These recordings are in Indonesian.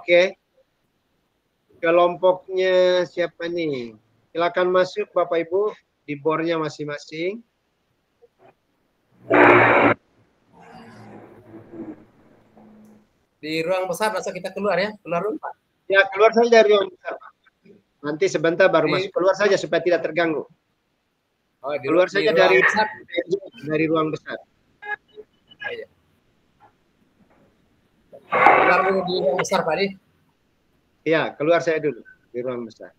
Oke. Kelompoknya siapa nih? Silakan masuk Bapak Ibu di bornya masing-masing. Di ruang besar masa kita keluar ya? Keluar dulu, Pak. Ya, keluar saja dari ruang besar, Pak. Nanti sebentar baru masuk. Keluar saja supaya tidak terganggu. Oh, Keluar saja dari ruang besar. Ayo. Keluar dulu di ruang besar, Pak. Ya, keluar saya dulu di ruang besar.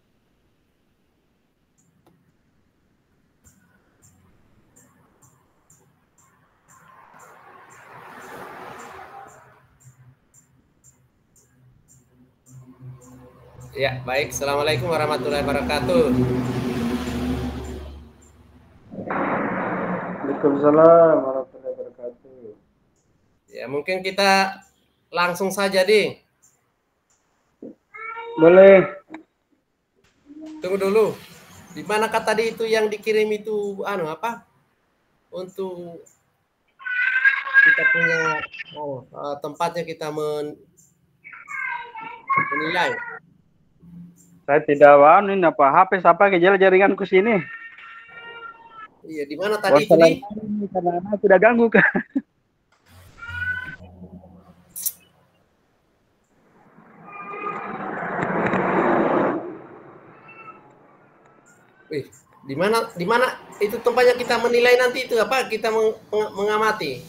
Ya, baik. Assalamualaikum warahmatullahi wabarakatuh. Waalaikumsalam warahmatullahi wabarakatuh. Ya, mungkin kita langsung saja, Ding. Boleh. Tunggu dulu. Di manakah tadi itu yang dikirim itu apa? Untuk kita punya tempatnya kita menilai. Saya tidak ini apa HP siapa gejala jaringan ke sini. Iya, di mana tadi itu nih? Karena anak tidak ganggu kan. Wih, di mana itu tempatnya kita menilai nanti itu apa? Kita mengamati.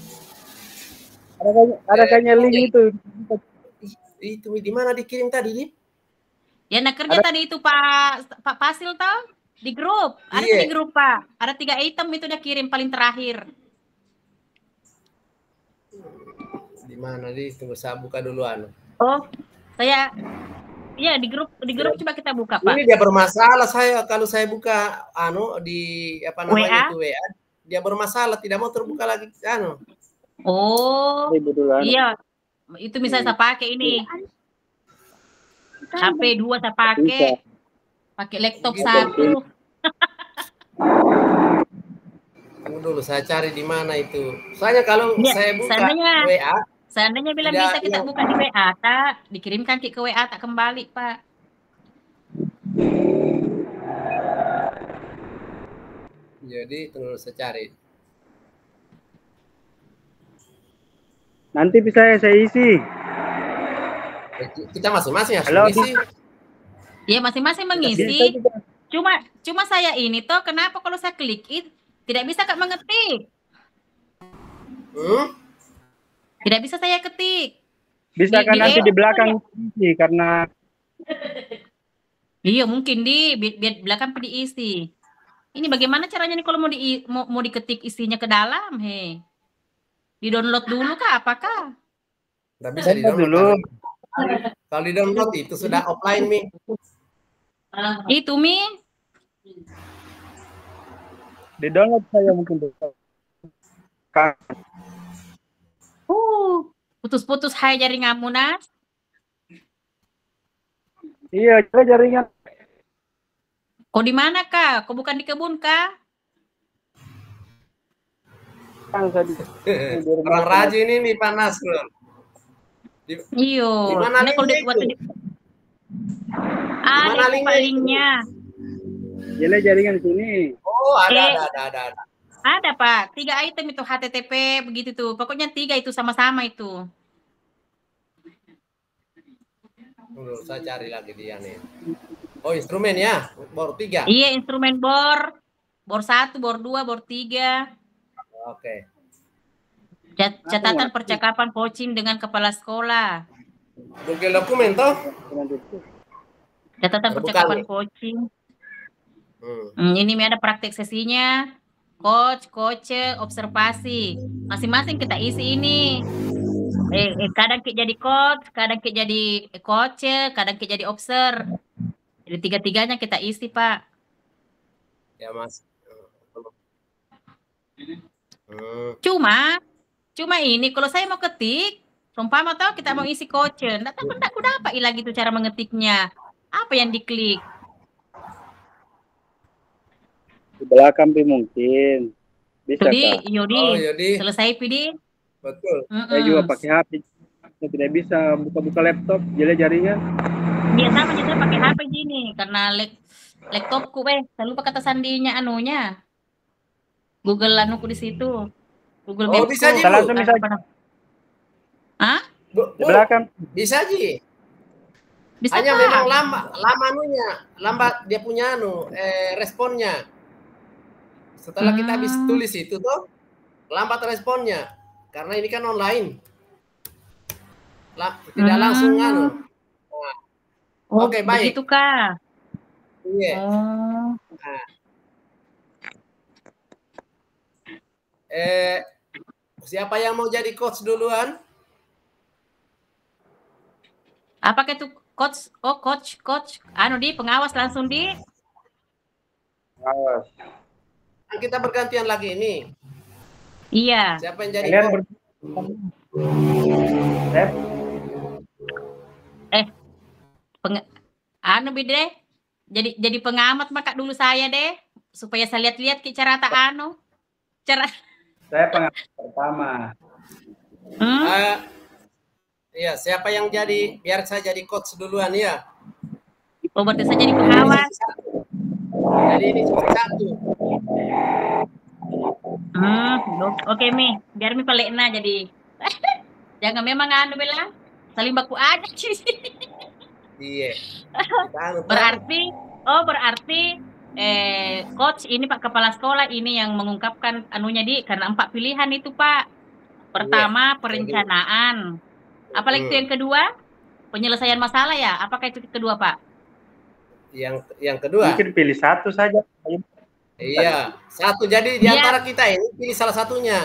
Ada kayaknya link itu. Itu di mana dikirim tadi nih? Ya nakernya tadi itu Pak Fasil toh di grup. Ada di grup Pak. Ada 3 item itu udah kirim paling terakhir. Di mana di? Tunggu saya buka dulu Oh, saya iya di grup coba kita buka Pak. Ini dia bermasalah kalau saya buka di apa namanya itu WA. Dia bermasalah tidak mau terbuka lagi Oh. Iya. Itu misalnya saya pakai ini. HP 2 saya pakai laptop 1. Tunggu dulu saya cari di mana itu. Soalnya kalau saya buka WA, seandainya bilang bisa kita buka di WA, tak dikirimkan ke WA tak kembali, Pak. Jadi tunggu saya cari. Nanti bisa saya isi. Kita masing-masing harus mengisi. Iya, masing-masing mengisi. Cuma saya ini toh kenapa kalau saya klik tidak bisa Kak mengetik? Tidak bisa saya ketik. Bisa kan nanti di belakang isi karena iya mungkin di belakang diisi. Ini bagaimana caranya nih kalau mau diketik isinya ke dalam, Di-download dulu kah apakah? Tidak bisa di-download dulu. Kalau di-download itu sudah offline, Mi. Itu, Mi. Di-download saya mungkin. Putus-putus hai jaringanmu, Nas. Iya, jaringan. Kau di mana, Kak? Kau bukan di kebun, Kak? Orang rajin ini panas, Bro. Iyo. Di mana linknya? Jadi jaringan sini. Oh, ada. Ada, Pak. 3 item itu HTTP begitu tuh. Pokoknya 3 itu sama-sama itu. Tunggu, saya cari lagi dia nih. Oh, instrumen ya? Bor 3. Iya, instrumen bor. Bor 1, bor 2, bor 3. Oke. Catatan percakapan coaching dengan kepala sekolah. Google dokumen toh? Catatan percakapan coaching. Ini ada praktek sesinya. Coach, observasi. Masing-masing kita isi ini. Kadang kita jadi coach, kadang kita jadi coach, kadang kita jadi observer. Jadi 3-3-nya kita isi, Pak. Ya, Mas. Cuma ini kalau saya mau ketik, seumpama tahu kita mau isi coach, enggak aku dapat lagi itu cara mengetiknya. Apa yang diklik? Di belakang mungkin. Bisa Yodi, Yodi. selesai Pidi. Betul. Saya juga pakai HP. saya tidak bisa buka-buka laptop, jadi jaringan. Iya sama juga pakai HP gini karena laptopku saya lupa kata sandinya anunya. Google anuku di situ. Google Oh, Maps. bisa, Ji, Bu. Langsung bisa Hah? di belakang. Bisa, Ji. Bisa Hanya Pak. memang lama anunya, lambat dia punya responnya. Setelah kita habis tulis itu tuh, lambat responnya. Karena ini kan online. Tidak langsung anu. Nah, Oh, oke, baik. begitu Kak. Iya. Oh. Nah. Siapa yang mau jadi coach duluan? Apa itu coach? Oh, coach. Anu di pengawas langsung di. Awas. Kita bergantian lagi ini. Iya. Siapa yang jadi Kalian coach? Anu bide. Jadi pengamat maka dulu saya deh supaya saya lihat-lihat ke cara tak anu. Cara Saya pengamat pertama. Iya, siapa yang jadi? Biar saya jadi coach duluan ya. Oh, berarti saya jadi pengawas. Jadi ini cuma satu. Oke Mi, biar Mi pelekna jadi. Jangan memang anu bilang saling baku aja. Iya. Berarti coach ini Pak Kepala Sekolah ini yang mengungkapkan anunya karena 4 pilihan itu Pak. Pertama perencanaan. Apalagi itu yang kedua? Penyelesaian masalah ya? Apakah itu kedua Pak? Yang kedua. Mungkin pilih satu saja. Iya, satu. Jadi di antara kita ini pilih salah satunya.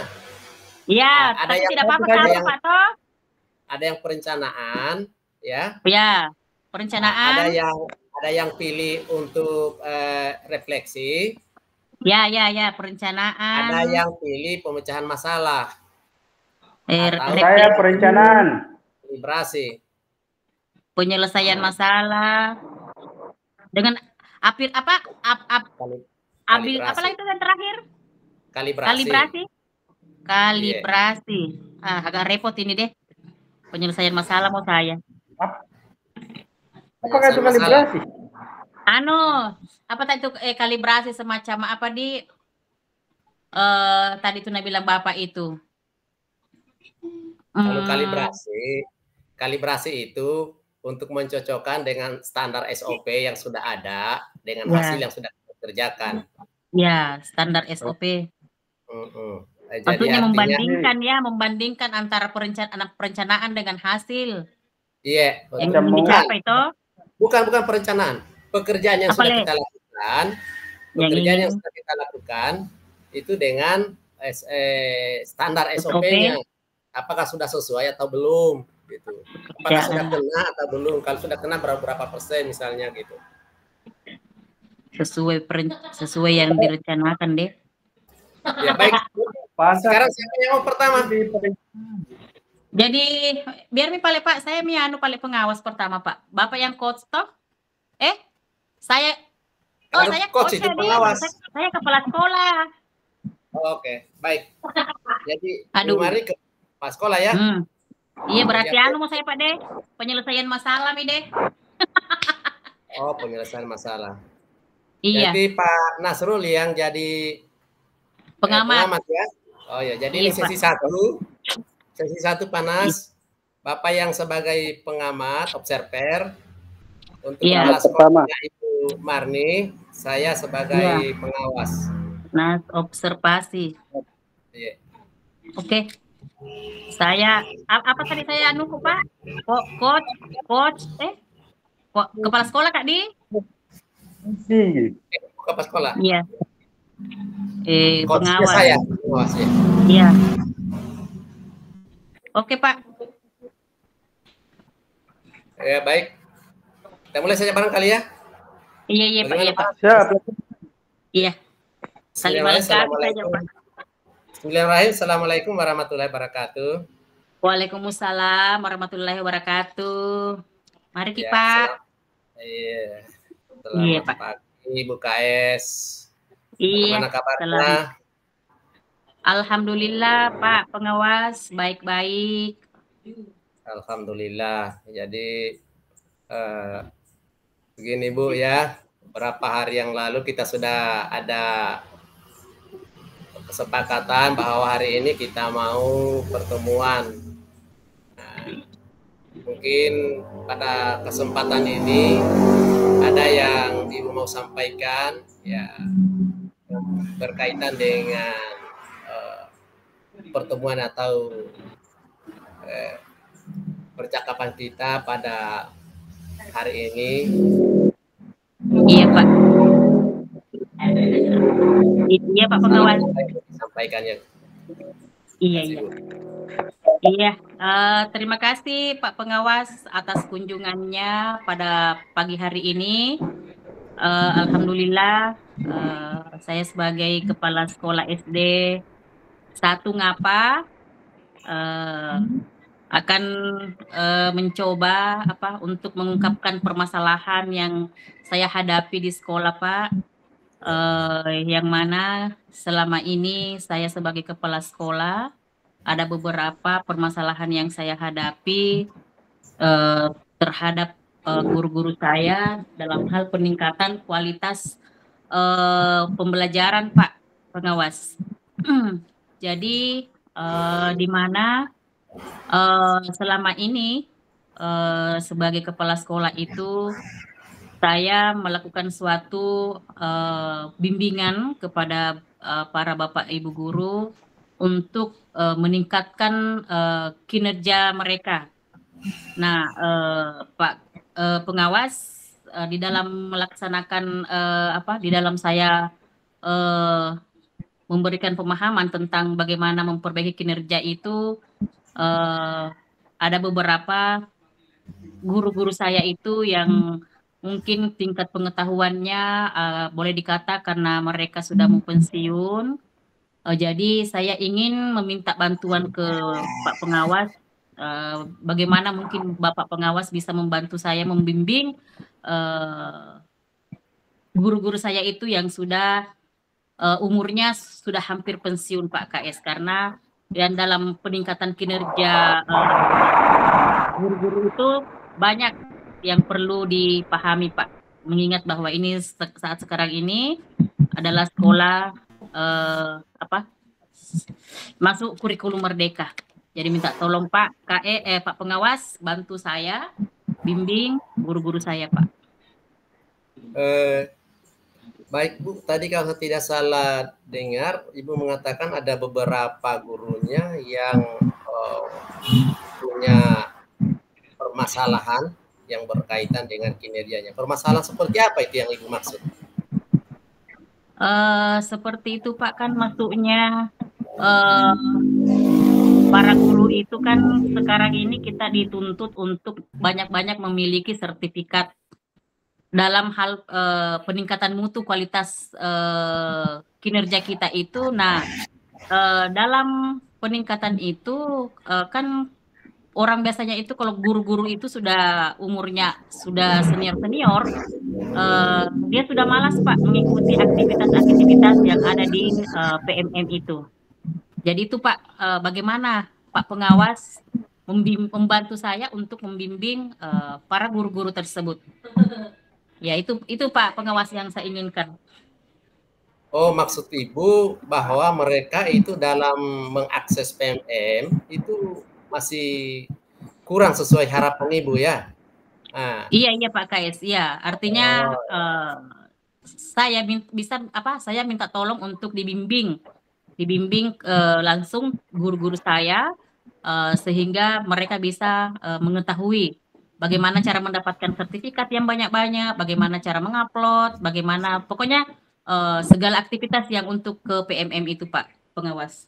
Iya, ada yang tidak apa-apa sama Pak toh. Ada yang perencanaan, ya. Iya, perencanaan. Ada yang pilih untuk refleksi. Ya, perencanaan. Ada yang pilih pemecahan masalah. Saya perencanaan. Kalibrasi. Penyelesaian masalah. Dengan apalah itu yang terakhir? Kalibrasi. Agak repot ini deh. Penyelesaian masalah mau saya. Apakah itu kalibrasi? Apa tadi itu kalibrasi semacam apa tadi itu bilang Bapak itu. Kalau kalibrasi itu untuk mencocokkan dengan standar SOP yang sudah ada dengan hasil yang sudah dikerjakan. Ya, standar SOP. Maksudnya membandingkan antara perencanaan dengan hasil. Iya. Yang dicapai itu. Bukan perencanaan. Pekerjaan yang sudah kita lakukan. Pekerjaan yang sudah kita lakukan itu dengan standar SOP-nya. Apakah sudah sesuai atau belum? Gitu. Apakah sudah kena atau belum? Kalau sudah kena berapa persen misalnya gitu. Sesuai yang direncanakan deh. Ya baik. Sekarang siapa yang mau pertama? Jadi biar paling Pak, saya paling pengawas pertama Pak. Bapak yang coach toh? Saya saya coach itu pengawas. Saya kepala sekolah. Oke, baik. Jadi mari ke kepala sekolah ya. Iya berarti mau saya Pak deh. Penyelesaian masalah Mi deh. Oh, penyelesaian masalah. Iya. Jadi Pak Nasrul yang jadi pengamat ya. Oh ya, jadi ini sesi 1. Sesi 1 panas. Bapak yang sebagai pengamat, observer. Untuk kepala sekolahnya Ibu Marni, saya sebagai pengawas. Nah, observasi. Iya. Oke. Saya apa tadi saya Pak? Coach kepala sekolah Kak Di? Kepala sekolah. Iya. Pengawas. Saya pengawas ya. Iya. Oke, Pak. Ya, baik. Kita mulai saja bareng kali ya. Iya, Pak. Siap. Iya. Bismillahirrahmanirrahim. Assalamualaikum warahmatullahi wabarakatuh. Waalaikumsalam warahmatullahi wabarakatuh. Mari kita, Pak. Iya. Selamat pagi, Bu KS. Iya. Bagaimana kabarnya? Alhamdulillah, Pak pengawas, baik-baik. Alhamdulillah. Jadi begini Bu ya, beberapa hari yang lalu kita sudah ada kesepakatan bahwa hari ini kita mau pertemuan. Nah, mungkin pada kesempatan ini ada yang Ibu mau sampaikan ya berkaitan dengan pertemuan atau percakapan kita pada hari ini. Iya Pak. Iya Pak Pengawas. Sampaikannya. Iya. Iya, terima kasih Pak Pengawas atas kunjungannya pada pagi hari ini. Alhamdulillah, saya sebagai Kepala Sekolah SD 1 Ngapa akan mencoba untuk mengungkapkan permasalahan yang saya hadapi di sekolah Pak. Yang mana selama ini saya sebagai kepala sekolah ada beberapa permasalahan yang saya hadapi terhadap guru-guru saya dalam hal peningkatan kualitas pembelajaran Pak Pengawas. Jadi di mana selama ini sebagai kepala sekolah itu saya melakukan suatu bimbingan kepada para bapak ibu guru untuk meningkatkan kinerja mereka. Nah, Pak Pengawas, di dalam melaksanakan di dalam saya memberikan pemahaman tentang bagaimana memperbaiki kinerja itu, ada beberapa guru-guru saya itu yang mungkin tingkat pengetahuannya boleh dikata karena mereka sudah mau pensiun. Jadi saya ingin meminta bantuan ke Pak Pengawas, bagaimana mungkin Bapak Pengawas bisa membantu saya membimbing guru-guru saya itu yang sudah umurnya sudah hampir pensiun Pak KS, karena dan dalam peningkatan kinerja guru-guru itu banyak yang perlu dipahami Pak, mengingat bahwa ini saat sekarang ini adalah sekolah masuk kurikulum merdeka. Jadi minta tolong Pak Pak Pengawas bantu saya bimbing guru-guru saya Pak. Baik Bu, tadi kalau tidak salah dengar Ibu mengatakan ada beberapa gurunya yang punya permasalahan yang berkaitan dengan kinerjanya. Permasalahan seperti apa itu yang Ibu maksud? Seperti itu Pak, kan maksudnya para guru itu kan sekarang ini kita dituntut untuk banyak-banyak memiliki sertifikat dalam hal peningkatan mutu kualitas kinerja kita itu. Nah, dalam peningkatan itu kan orang biasanya itu kalau guru-guru itu sudah umurnya sudah senior, dia sudah malas Pak mengikuti aktivitas-aktivitas yang ada di PMM itu. Jadi itu Pak, bagaimana Pak Pengawas membantu saya untuk membimbing para guru-guru tersebut. Ya itu Pak Pengawas yang saya inginkan. Oh, maksud Ibu bahwa mereka itu dalam mengakses PMM itu masih kurang sesuai harapan Ibu ya? Nah. Iya Pak KS, ya artinya saya saya minta tolong untuk dibimbing langsung guru-guru saya sehingga mereka bisa mengetahui bagaimana cara mendapatkan sertifikat yang banyak-banyak, bagaimana cara mengupload, bagaimana pokoknya segala aktivitas yang untuk ke PMM itu Pak Pengawas.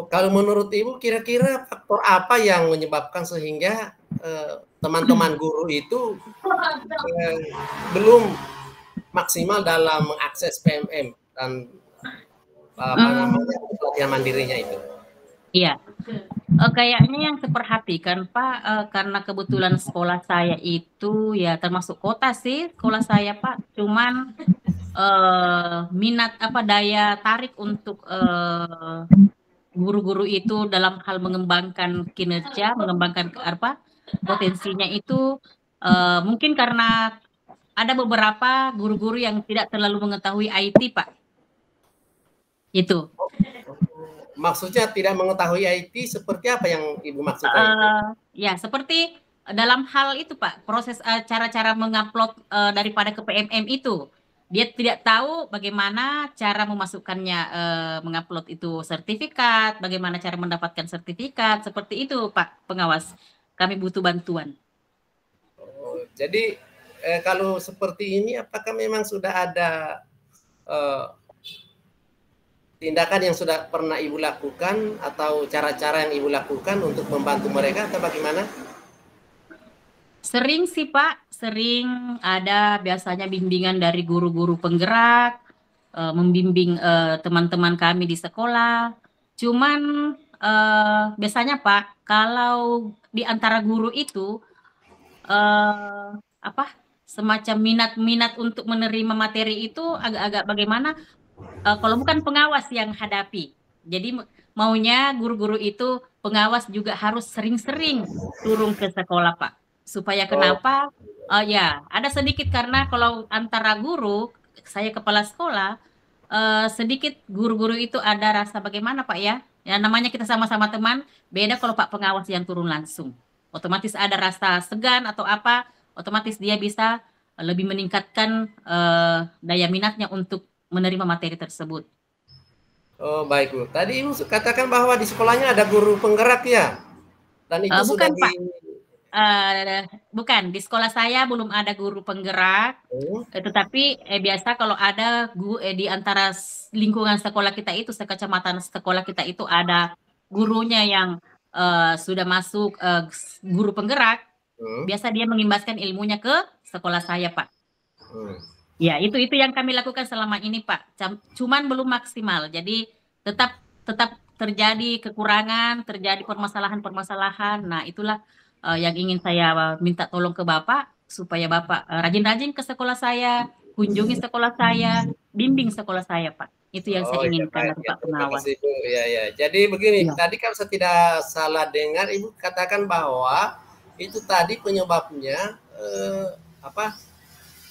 Kalau menurut Ibu kira-kira faktor apa yang menyebabkan sehingga teman-teman guru itu belum maksimal dalam mengakses PMM dan pelatihan mandirinya itu? Iya, kayaknya yang seperhatikan Pak, karena kebetulan sekolah saya itu ya termasuk kota sih sekolah saya Pak, cuman minat daya tarik untuk guru-guru itu dalam hal mengembangkan kinerja, mengembangkan potensinya itu mungkin karena ada beberapa guru-guru yang tidak terlalu mengetahui IT, Pak. Itu. Maksudnya tidak mengetahui IT seperti apa yang Ibu maksudkan itu? Ya, seperti dalam hal itu, Pak, proses cara-cara mengupload daripada ke PMM itu. Dia tidak tahu bagaimana cara memasukkannya, mengupload itu sertifikat, bagaimana cara mendapatkan sertifikat, seperti itu, Pak Pengawas. Kami butuh bantuan. Oh, jadi kalau seperti ini, apakah memang sudah ada tindakan yang sudah pernah Ibu lakukan atau cara-cara yang Ibu lakukan untuk membantu mereka atau bagaimana? Sering sih, Pak, sering ada biasanya bimbingan dari guru-guru penggerak, membimbing teman-teman kami di sekolah. Cuman biasanya, Pak, kalau di antara guru itu semacam minat untuk menerima materi itu agak-agak bagaimana, kalau bukan pengawas yang hadapi. Jadi maunya guru-guru itu pengawas juga harus sering-sering turun ke sekolah, Pak. Supaya kenapa? Ya, ada sedikit karena kalau antara guru, saya kepala sekolah, sedikit guru-guru itu ada rasa bagaimana, Pak ya? Ya namanya kita sama-sama teman, beda kalau Pak pengawas yang turun langsung. Otomatis ada rasa segan atau apa, otomatis dia bisa lebih meningkatkan daya minatnya untuk menerima materi tersebut. Oh, baik, Bu. Tadi Ibu katakan bahwa di sekolahnya ada guru penggerak ya? Dan itu bukan, sudah Pak. Bukan, di sekolah saya belum ada guru penggerak. Tetapi biasa kalau ada di antara lingkungan sekolah kita itu, sekecamatan sekolah kita itu ada gurunya yang sudah masuk guru penggerak. Biasa dia mengimbaskan ilmunya ke sekolah saya, Pak. Ya, itu yang kami lakukan selama ini, Pak. Cuman belum maksimal. Jadi tetap terjadi kekurangan, terjadi permasalahan-permasalahan. Nah, itulah yang ingin saya minta tolong ke Bapak supaya Bapak rajin-rajin ke sekolah saya, kunjungi sekolah saya, bimbing sekolah saya, Pak. Itu yang saya inginkan dari Pak Pengawas. Ya. Jadi begini, tadi kalau saya tidak salah dengar, Ibu katakan bahwa itu tadi penyebabnya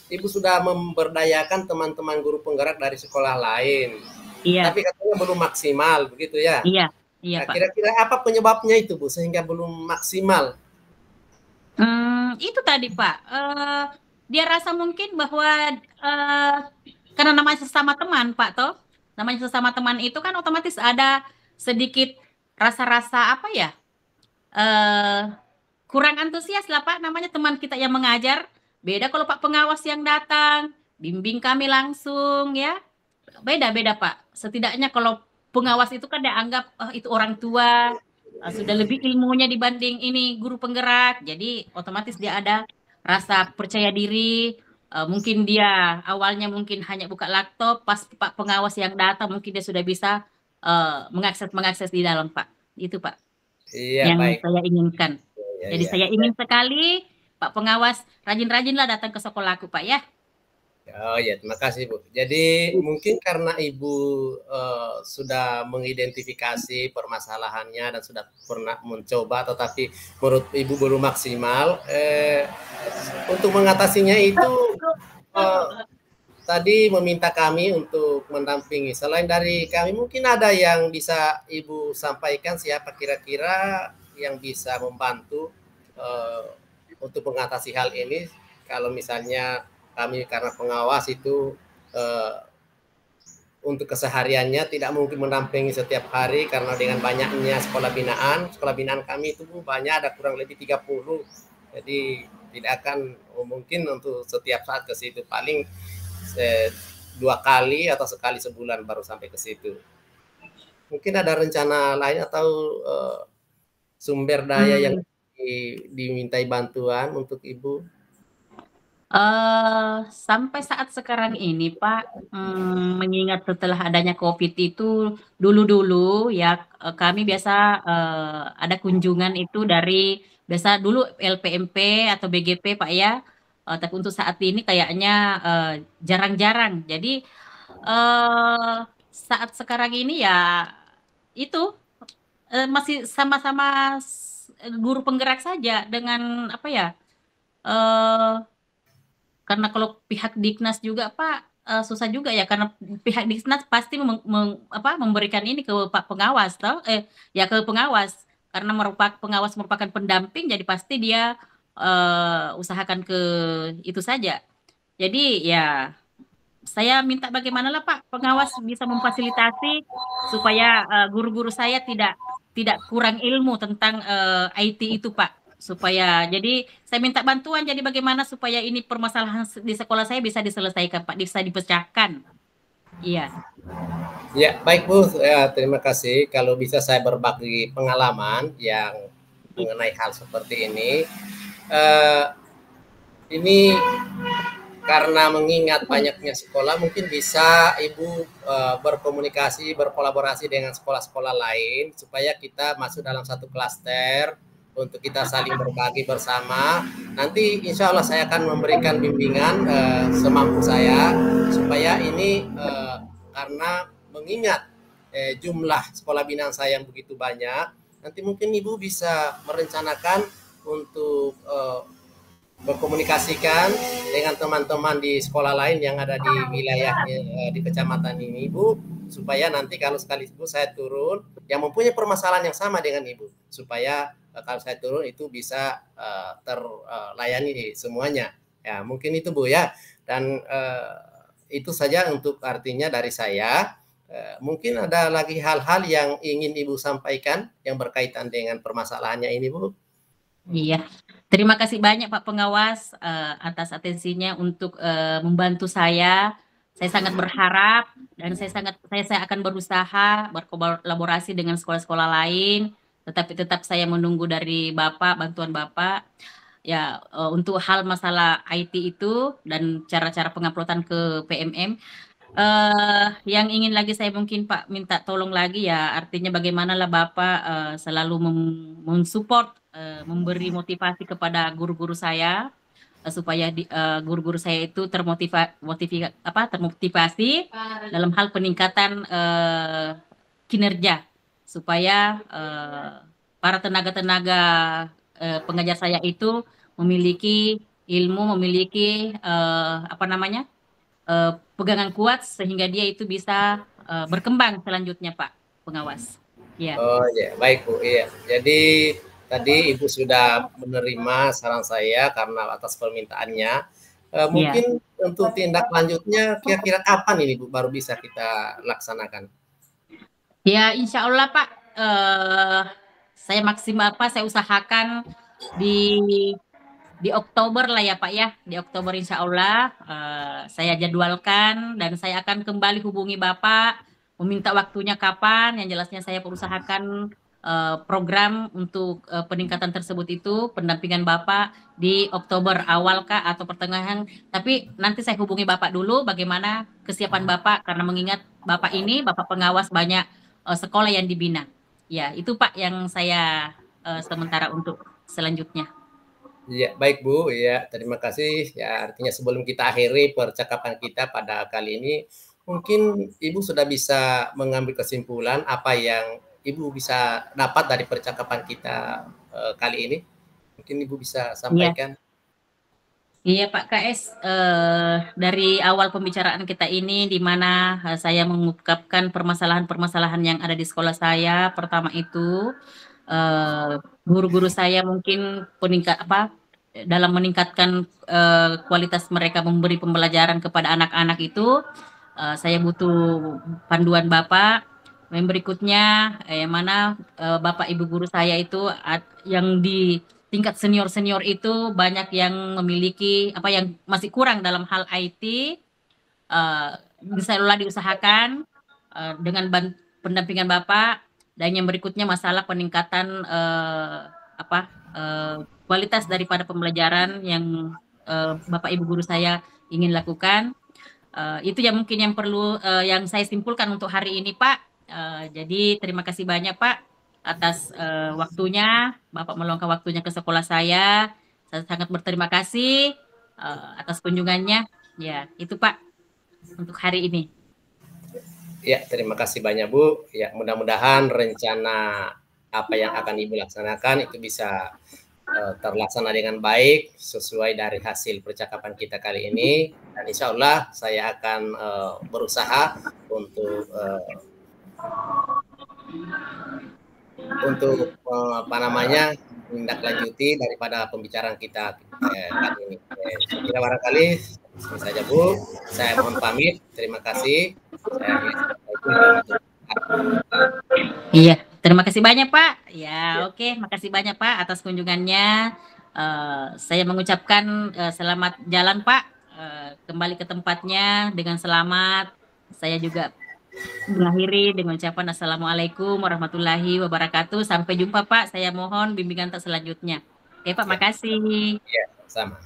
Ibu sudah memberdayakan teman-teman guru penggerak dari sekolah lain. Iya. Tapi katanya belum maksimal, begitu ya? Iya, nah, Pak. Kira-kira apa penyebabnya itu, Bu, sehingga belum maksimal? Itu tadi, Pak. Dia rasa mungkin bahwa karena namanya sesama teman, Pak, toh. Namanya sesama teman itu kan otomatis ada sedikit rasa-rasa apa ya? Kurang antusias lah, Pak. Namanya teman kita yang mengajar. Beda kalau Pak pengawas yang datang, bimbing kami langsung ya. Beda-beda, Pak. Setidaknya kalau pengawas itu kan dianggap itu orang tua, sudah lebih ilmunya dibanding ini guru penggerak. Jadi otomatis dia ada rasa percaya diri. Mungkin dia awalnya mungkin hanya buka laptop, pas Pak pengawas yang datang mungkin dia sudah bisa mengakses di dalam, Pak. Itu, Pak. Iya, yang baik. Saya inginkan. Jadi saya ingin sekali Pak pengawas rajin-rajinlah datang ke sekolahku, Pak ya. Oh ya, terima kasih, Bu. Jadi mungkin karena Ibu sudah mengidentifikasi permasalahannya dan sudah pernah mencoba, tetapi menurut Ibu belum maksimal. Untuk mengatasinya itu tadi meminta kami untuk mendampingi. Selain dari kami, mungkin ada yang bisa Ibu sampaikan siapa kira-kira yang bisa membantu untuk mengatasi hal ini. Kalau misalnya kami karena pengawas itu untuk kesehariannya tidak mungkin mendampingi setiap hari karena dengan banyaknya sekolah binaan kami itu banyak, ada kurang lebih 30. Jadi tidak akan mungkin untuk setiap saat ke situ, paling 2 kali atau sekali sebulan baru sampai ke situ. Mungkin ada rencana lain atau sumber daya yang dimintai bantuan untuk Ibu? Sampai saat sekarang ini, Pak, mengingat setelah adanya COVID itu dulu ya kami biasa ada kunjungan itu dari biasa dulu LPMP atau BGP, Pak ya. Tapi untuk saat ini kayaknya jarang-jarang. Jadi saat sekarang ini ya itu masih sama-sama guru penggerak saja dengan apa ya? Karena kalau pihak Diknas juga Pak susah juga ya karena pihak Diknas pasti memberikan ini ke Pak pengawas toh ya ke pengawas karena pengawas merupakan pendamping jadi pasti dia usahakan ke itu saja. Jadi ya saya minta bagaimana lah Pak pengawas bisa memfasilitasi supaya guru-guru saya tidak kurang ilmu tentang IT itu Pak. Supaya jadi saya minta bantuan jadi bagaimana supaya ini permasalahan di sekolah saya bisa diselesaikan Pak, bisa dipecahkan. Iya. Ya, baik Bu. Ya, terima kasih. Kalau bisa saya berbagi pengalaman yang mengenai hal seperti ini. Ini karena mengingat banyaknya sekolah, mungkin bisa Ibu berkomunikasi, berkolaborasi dengan sekolah-sekolah lain supaya kita masuk dalam satu klaster untuk kita saling berbagi bersama. Nanti insya Allah saya akan memberikan bimbingan semampu saya supaya ini karena mengingat jumlah sekolah binaan saya yang begitu banyak, nanti mungkin Ibu bisa merencanakan untuk berkomunikasikan dengan teman-teman di sekolah lain yang ada di wilayah di kecamatan ini Ibu, supaya nanti kalau sekaligus saya turun yang mempunyai permasalahan yang sama dengan Ibu, supaya kalau saya turun itu bisa terlayani semuanya. Ya, mungkin itu Bu ya. Dan itu saja untuk artinya dari saya. Mungkin ada lagi hal-hal yang ingin Ibu sampaikan yang berkaitan dengan permasalahannya ini Bu. Iya, terima kasih banyak Pak Pengawas atas atensinya untuk membantu saya. Saya sangat berharap dan saya akan berusaha berkolaborasi dengan sekolah-sekolah lain. Tetapi tetap saya menunggu dari Bapak, bantuan Bapak. Ya, untuk hal masalah IT itu dan cara-cara penguploadan ke PMM. Yang ingin lagi saya mungkin Pak minta tolong lagi ya, artinya bagaimana lah Bapak selalu mensupport, memberi motivasi kepada guru-guru saya supaya guru-guru saya itu termotivasi dalam hal peningkatan kinerja supaya para tenaga-tenaga pengajar saya itu memiliki ilmu, memiliki pegangan kuat sehingga dia itu bisa berkembang selanjutnya Pak Pengawas. Ya. Oh ya, baik Bu. Iya. Jadi tadi Ibu sudah menerima saran saya karena atas permintaannya. Mungkin untuk tindak lanjutnya kira-kira kapan ini Bu baru bisa kita laksanakan? Ya, insya Allah Pak. Saya maksimal saya usahakan di Oktober lah ya Pak ya, di Oktober insya Allah saya jadwalkan dan saya akan kembali hubungi Bapak, meminta waktunya kapan, yang jelasnya saya berusahakan program untuk peningkatan tersebut itu, pendampingan Bapak di Oktober awal kah atau pertengahan, tapi nanti saya hubungi Bapak dulu bagaimana kesiapan Bapak, karena mengingat Bapak ini, Bapak pengawas banyak sekolah yang dibina. Ya, itu Pak yang saya sementara untuk selanjutnya. Ya, baik Bu. Ya, terima kasih. Ya, artinya sebelum kita akhiri percakapan kita pada kali ini, mungkin Ibu sudah bisa mengambil kesimpulan apa yang Ibu bisa dapat dari percakapan kita kali ini. Mungkin Ibu bisa sampaikan. Iya Pak KS, dari awal pembicaraan kita ini di mana saya mengungkapkan permasalahan-permasalahan yang ada di sekolah saya. Pertama itu guru-guru saya mungkin dalam meningkatkan kualitas mereka memberi pembelajaran kepada anak-anak itu, saya butuh panduan Bapak. Yang berikutnya, yang mana Bapak Ibu guru saya itu yang di tingkat senior-senior itu banyak yang memiliki yang masih kurang dalam hal IT, bisa diusahakan dengan pendampingan Bapak. Dan yang berikutnya masalah peningkatan kualitas daripada pembelajaran yang Bapak Ibu guru saya ingin lakukan. Itu yang mungkin yang perlu yang saya simpulkan untuk hari ini Pak. Jadi terima kasih banyak Pak atas waktunya, Bapak meluangkan waktunya ke sekolah saya. Saya sangat berterima kasih atas kunjungannya. Ya, itu Pak untuk hari ini. Ya, terima kasih banyak Bu. Ya, mudah-mudahan rencana apa yang akan Ibu laksanakan itu bisa terlaksana dengan baik sesuai dari hasil percakapan kita kali ini, dan insya Allah saya akan berusaha untuk menindaklanjuti daripada pembicaraan kita kali ini. Saya kira barangkali ini saja Bu, saya mohon pamit, terima kasih. Iya, terima kasih banyak Pak. Ya, oke, makasih banyak Pak atas kunjungannya. Saya mengucapkan selamat jalan Pak, kembali ke tempatnya dengan selamat. Saya juga mengakhiri dengan ucapan Assalamualaikum warahmatullahi wabarakatuh. Sampai jumpa Pak. Saya mohon bimbingan selanjutnya. Oke Pak, makasih. Ya, sama.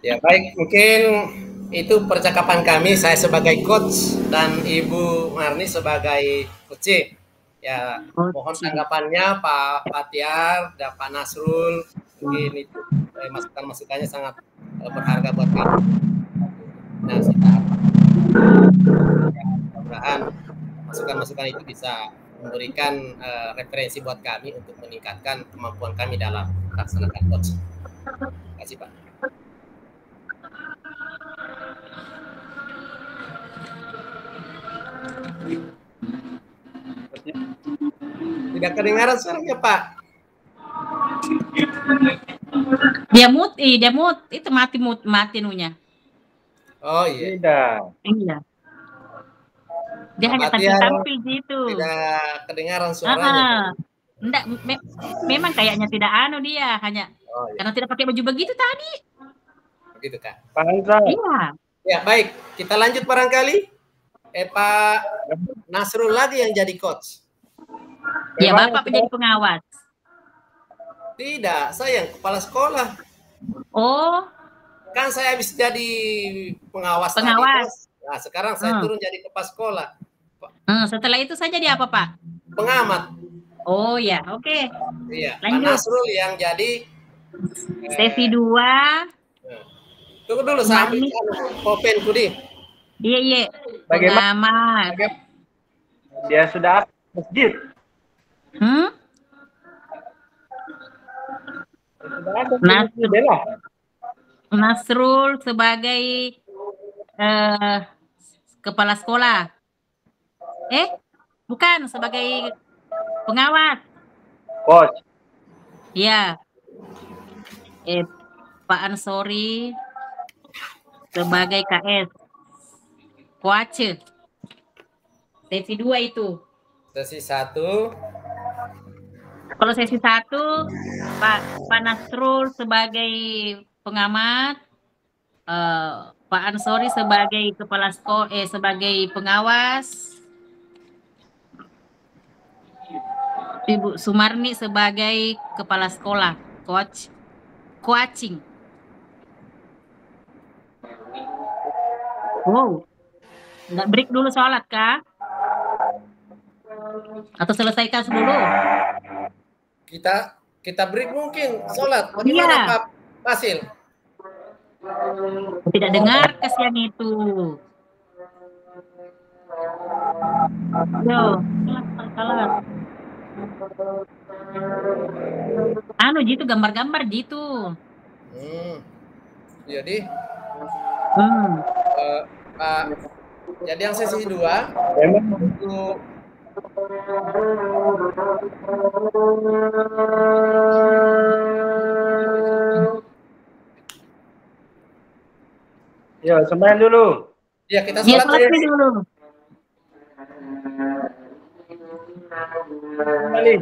Ya baik, mungkin itu percakapan kami, saya sebagai coach dan Ibu Marni sebagai coach. Ya, mohon tanggapannya Pak Fatiar dan Pak Nasrul. Mungkin itu masukan-masukannya sangat berharga buat kami. Nah, mudah-mudahan masukan-masukan itu bisa memberikan referensi buat kami untuk meningkatkan kemampuan kami dalam melaksanakan coach. Terima kasih Pak. Tidak kedengaran suaranya Pak. Dia mute, itu mati nunya. Oh iya. Tidak. Iya. Dia hanya tampil gitu. Tidak kedengaran suaranya. Enggak, memang kayaknya tidak dia, hanya karena tidak pakai baju begitu tadi. Begitu Kak. Pak Andra. Iya. Ya baik, kita lanjut barangkali. Pak Nasrul lagi yang jadi coach. Ya, Bapak menjadi pengawas. Tidak, saya yang kepala sekolah. Oh. Kan saya habis jadi pengawas. Tadi, nah, sekarang saya turun jadi kepala sekolah. Setelah itu saya jadi apa, Pak? Pengamat. Oh ya, oke. Iya, lanjut. Pak Nasrul yang jadi sesi 2. Tunggu dulu sampai Popen Kudi. Iya. Bagaimana? Dia sudah masjid. Nasrul sebagai kepala sekolah. Bukan, sebagai pengawas. Coach. Iya. Pak Ansori sebagai KS. Coach. Sesi 2 itu. Sesi 1. Kalau sesi 1, Pak Nasrul sebagai pengamat, Pak Ansori sebagai kepala sekolah, sebagai pengawas, Ibu Sumarni sebagai kepala sekolah, coaching. Wow, nggak break dulu sholat kah? Atau selesaikan dulu? Kita break mungkin sholat. Bagaimana Pak Fasil? Tidak dengar kasihan itu. Yo, salah. Gitu gambar-gambar gitu. Jadi jadi yang sesi 2 untuk ya, sembahyang dulu. Ya, kita sholat dulu. Kembali.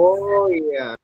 Oh iya.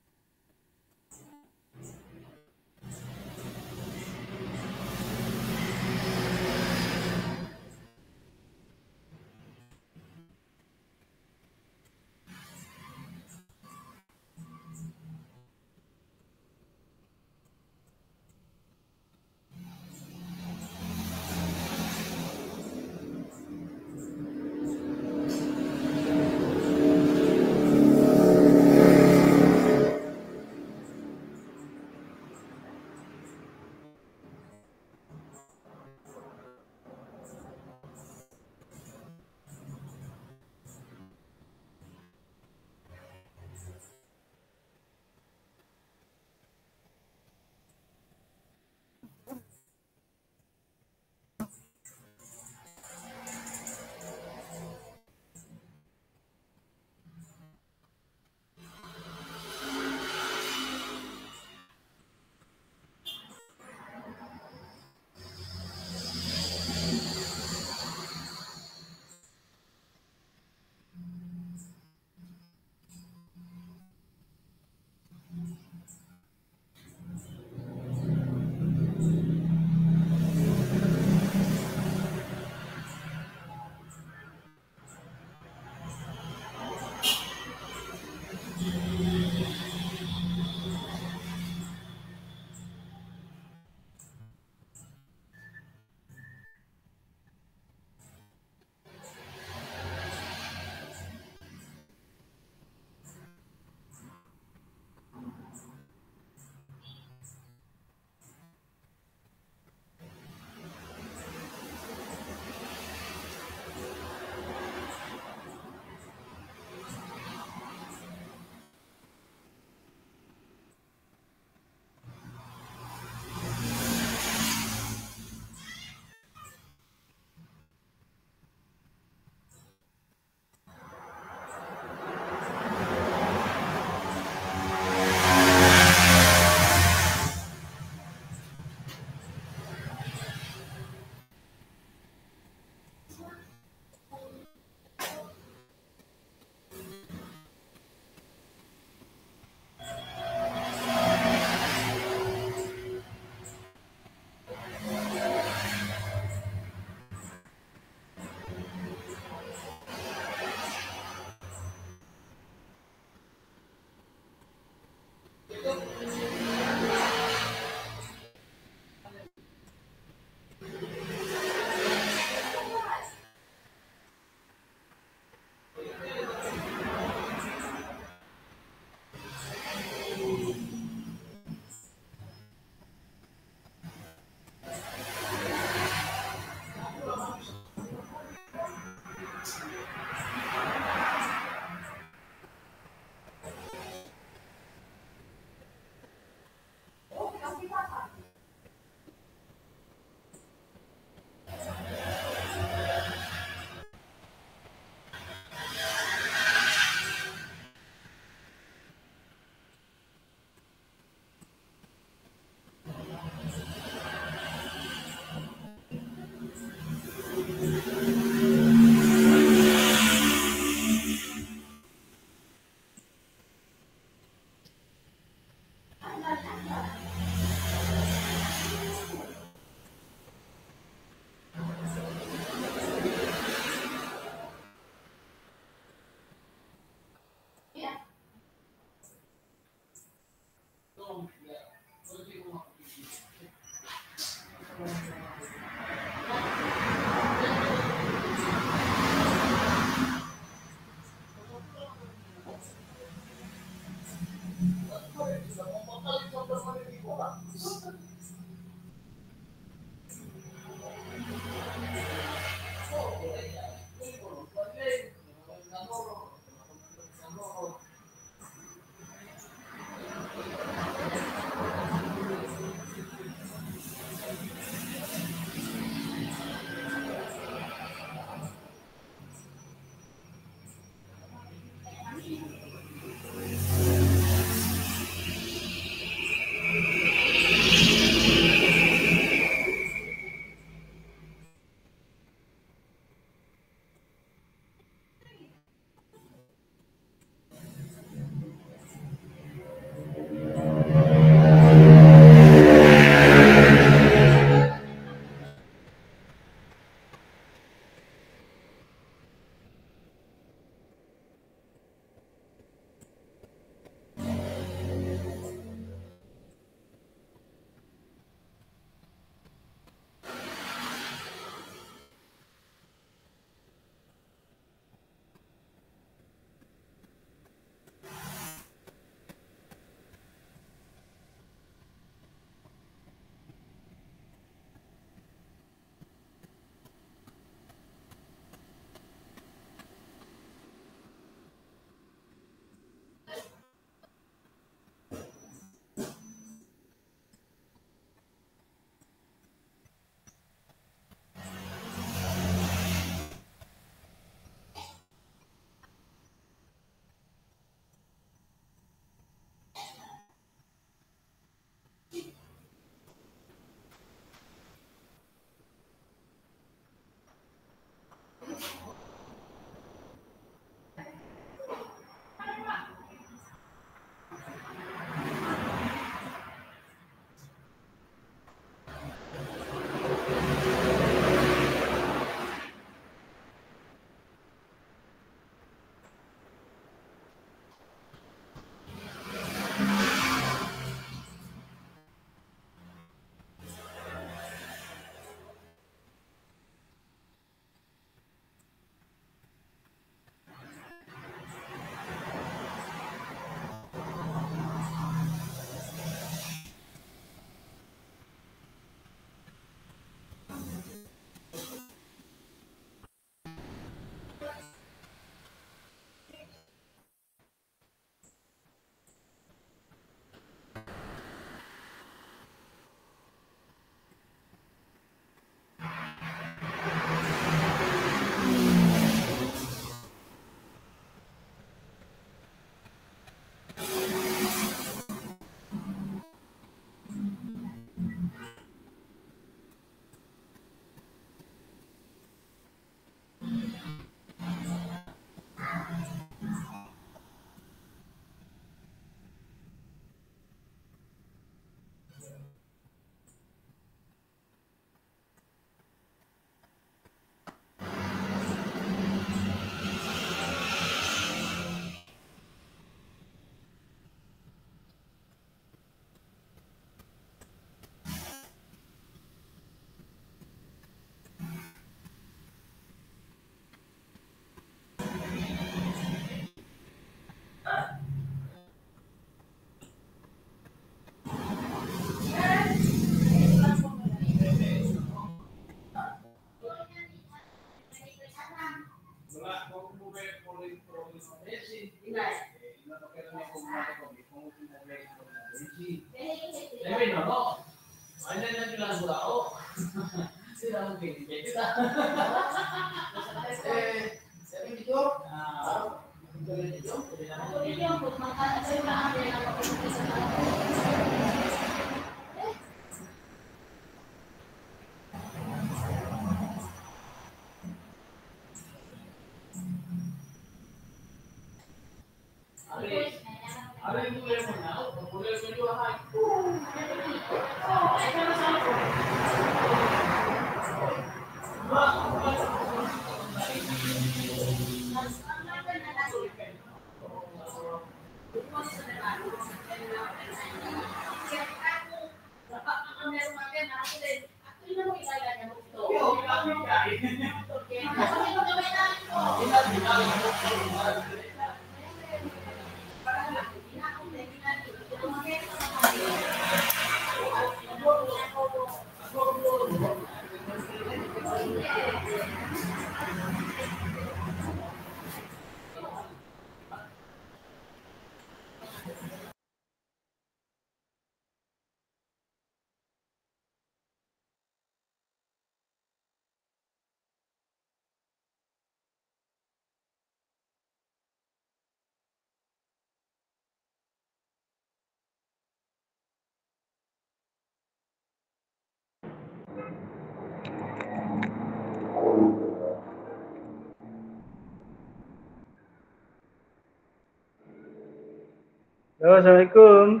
Halo, Assalamualaikum.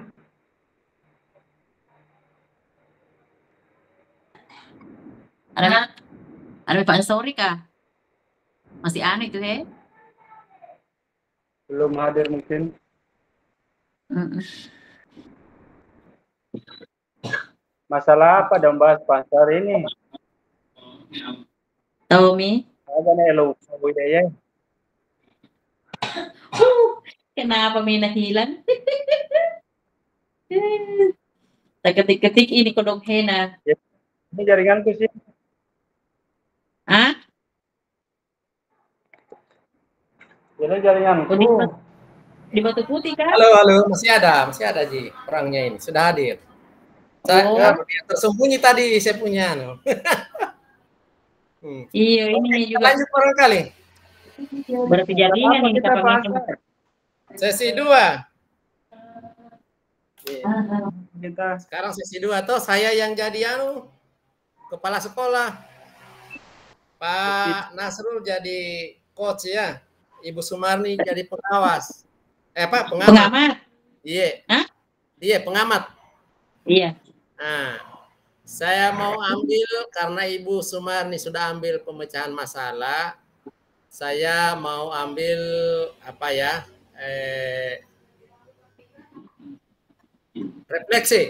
Ada Pak Ansori kah? Masih aneh itu, he? Belum hadir mungkin. Masalah apa dong bahas pasar ini? Tommy. Ada nih lupa Bu Yaya. Kenapa Mina hilang? Tak ketik-ketik ini kodok Hena. Ya, ini jaringanku sih. Hah? Ini jaringanku. Di Batu Putih kan? Halo, masih ada Ji orangnya ini sudah hadir. Saya tersembunyi tadi saya punya. Iya, ini juga. Lanjut barangkali. Berarti jaringan ini kita bahas. Sesi 2. Sekarang sesi 2 toh saya yang jadi kepala sekolah. Pak Nasrul jadi coach ya. Ibu Sumarni jadi pengawas. Pengamat. Iya. Hah? Iya, pengamat. Iya. Nah, saya mau ambil karena Ibu Sumarni sudah ambil pemecahan masalah. Saya mau ambil refleksi.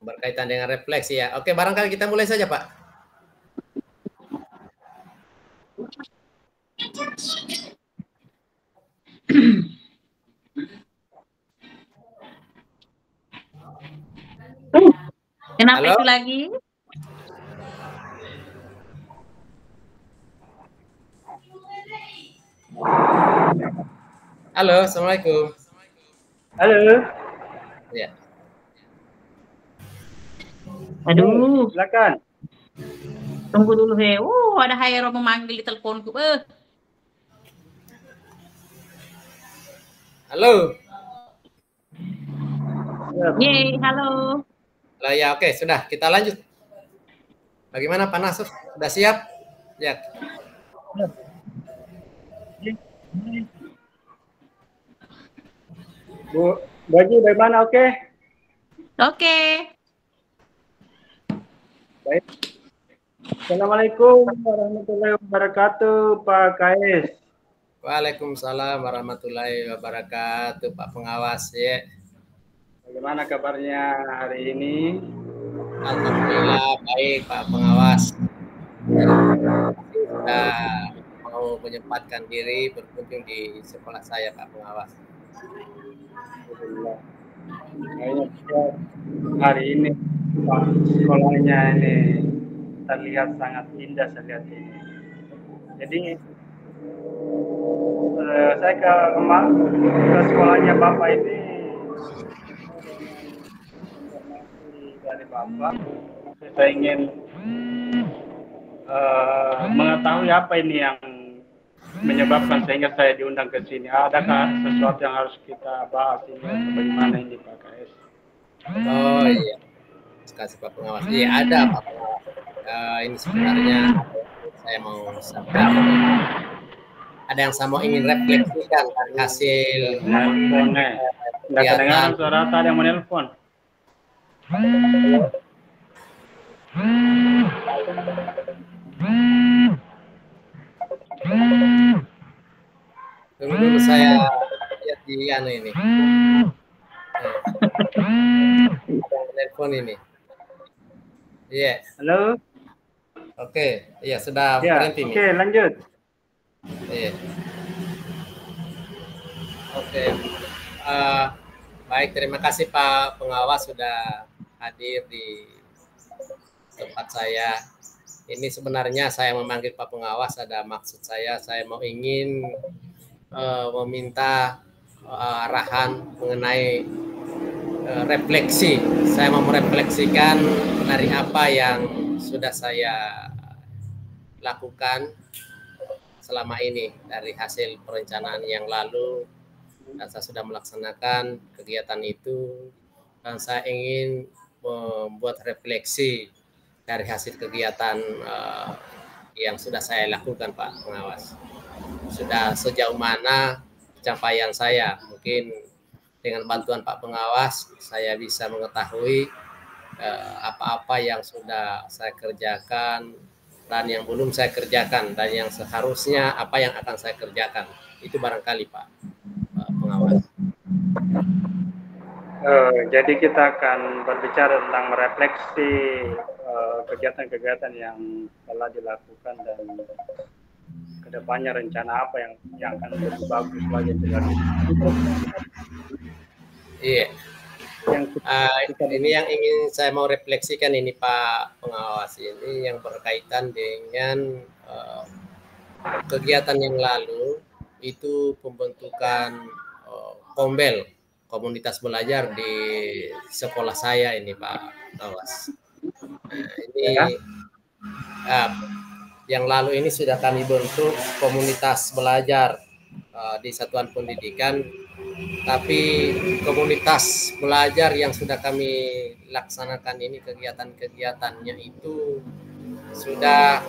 Berkaitan dengan refleksi ya. Oke, barangkali kita mulai saja, Pak. Kenapa Halo? itu lagi? Halo, Assalamualaikum. Halo. Ya. Aduh. Silakan. Tunggu dulu, he. Ada Hairo memanggil di teleponku. Halo. Yeay, halo. Lah ya, oke, sudah kita lanjut. Bagaimana Pak Nasr? Sudah siap? Ya. Bu Haji, bagaimana? Oke. Baik. Assalamualaikum warahmatullahi wabarakatuh, Pak KS. Waalaikumsalam warahmatullahi wabarakatuh, Pak Pengawas ya. Bagaimana kabarnya hari ini? Alhamdulillah baik, Pak Pengawas. Sudah mau menyempatkan diri berkunjung di sekolah saya, Pak Pengawas. Alhamdulillah. Hari ini Pak, sekolahnya ini terlihat sangat indah saya lihat ini. Jadi saya ke sekolahnya Bapak ini dari Bapak. Saya ingin mengetahui apa ini yang menyebabkan sehingga saya diundang ke sini. Adakah sesuatu yang harus kita bahas ini atau bagaimana ini Pak KS? Oh iya, kasih Pak Pengawas. Iya ada Pak Pengawas. Ini sebenarnya saya mau sampaikan. Ada yang saya mau ingin refleksikan dari hasil Nelfonnya. Nggak kedengaran suara ada yang menelpon. Tunggu dulu saya lihat di ini. Telepon ini. Iya. Halo. Oke, iya sudah Ya, berhenti nih. Oke, lanjut. Iya. Oke. Baik, terima kasih Pak Pengawas sudah hadir di tempat saya. Ini sebenarnya saya memanggil Pak Pengawas ada maksud saya mau ingin meminta arahan mengenai refleksi. Saya mau merefleksikan dari apa yang sudah saya lakukan selama ini dari hasil perencanaan yang lalu, dan saya sudah melaksanakan kegiatan itu, dan saya ingin membuat refleksi dari hasil kegiatan yang sudah saya lakukan, Pak Pengawas. Sudah sejauh mana pencapaian saya? Mungkin dengan bantuan Pak Pengawas, saya bisa mengetahui apa-apa yang sudah saya kerjakan dan yang belum saya kerjakan, dan yang seharusnya apa yang akan saya kerjakan. Itu barangkali Pak Pengawas. Jadi kita akan berbicara tentang merefleksi kegiatan-kegiatan yang telah dilakukan dan kedepannya rencana apa yang akan lebih bagus lagi dilakukan. Iya. Ini yang ingin saya mau refleksikan ini Pak Pengawas, ini yang berkaitan dengan kegiatan yang lalu itu pembentukan Kombel, komunitas belajar di sekolah saya ini Pak Pengawas. Nah, ini yang lalu ini sudah kami bentuk komunitas belajar di satuan pendidikan. Tapi komunitas belajar yang sudah kami laksanakan ini kegiatan-kegiatannya itu sudah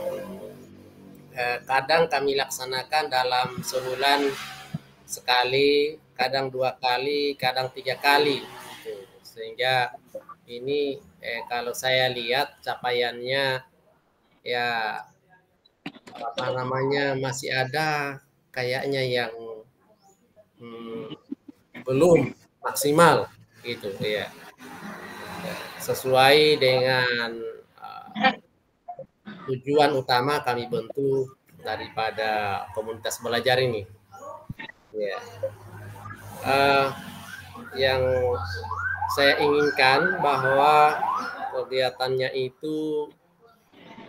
kadang kami laksanakan dalam sebulan sekali, kadang 2 kali, kadang 3 kali. Sehingga ini kalau saya lihat capaiannya ya apa namanya masih ada kayaknya yang belum maksimal gitu ya, sesuai dengan tujuan utama kami bentuk daripada komunitas belajar ini ya. Yang saya inginkan bahwa kegiatannya itu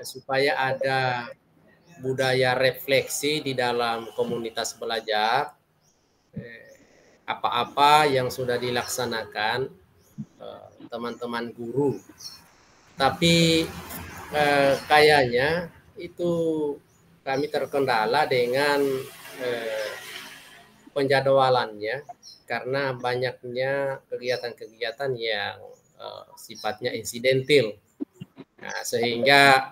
supaya ada budaya refleksi di dalam komunitas belajar, apa-apa yang sudah dilaksanakan teman-teman guru. Tapi kayaknya itu kami terkendala dengan penjadwalannya karena banyaknya kegiatan-kegiatan yang sifatnya insidentil. Nah, sehingga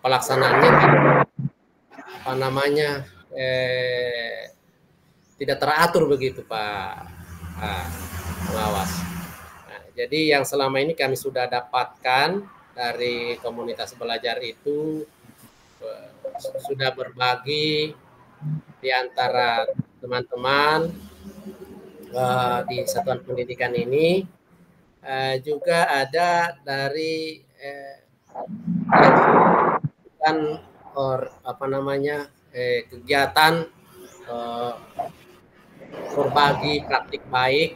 pelaksanaannya apa namanya tidak teratur begitu Pak Pengawas. Nah, jadi yang selama ini kami sudah dapatkan dari komunitas belajar itu sudah berbagi di antara teman-teman di satuan pendidikan ini, juga ada dari kegiatan berbagi praktik baik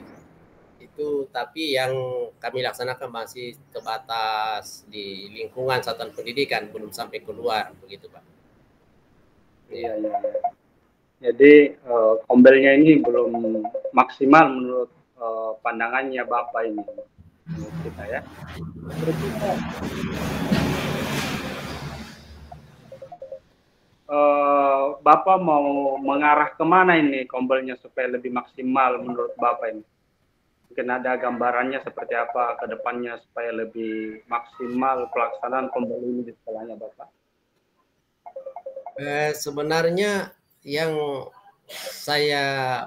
itu, tapi yang kami laksanakan masih terbatas di lingkungan satuan pendidikan, belum sampai keluar begitu Pak. Iya. Jadi kombelnya ini belum maksimal menurut pandangannya Bapak ini menurut kita ya. Bapak mau mengarah kemana ini kombelnya supaya lebih maksimal menurut Bapak ini? Mungkin ada gambarannya seperti apa ke depannya supaya lebih maksimal pelaksanaan kombel ini di sekolahnya Bapak? Sebenarnya yang saya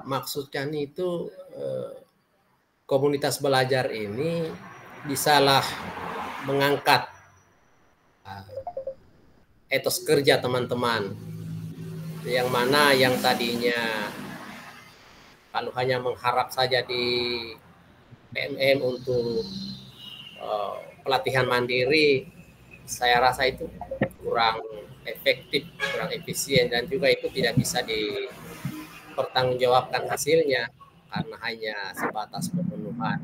maksudkan itu komunitas belajar ini bisalah mengangkat etos kerja teman-teman. Yang mana yang tadinya kalau hanya mengharap saja di PMM untuk pelatihan mandiri, saya rasa itu kurang efektif, kurang efisien, dan juga itu tidak bisa dipertanggungjawabkan hasilnya karena hanya sebatas pemenuhan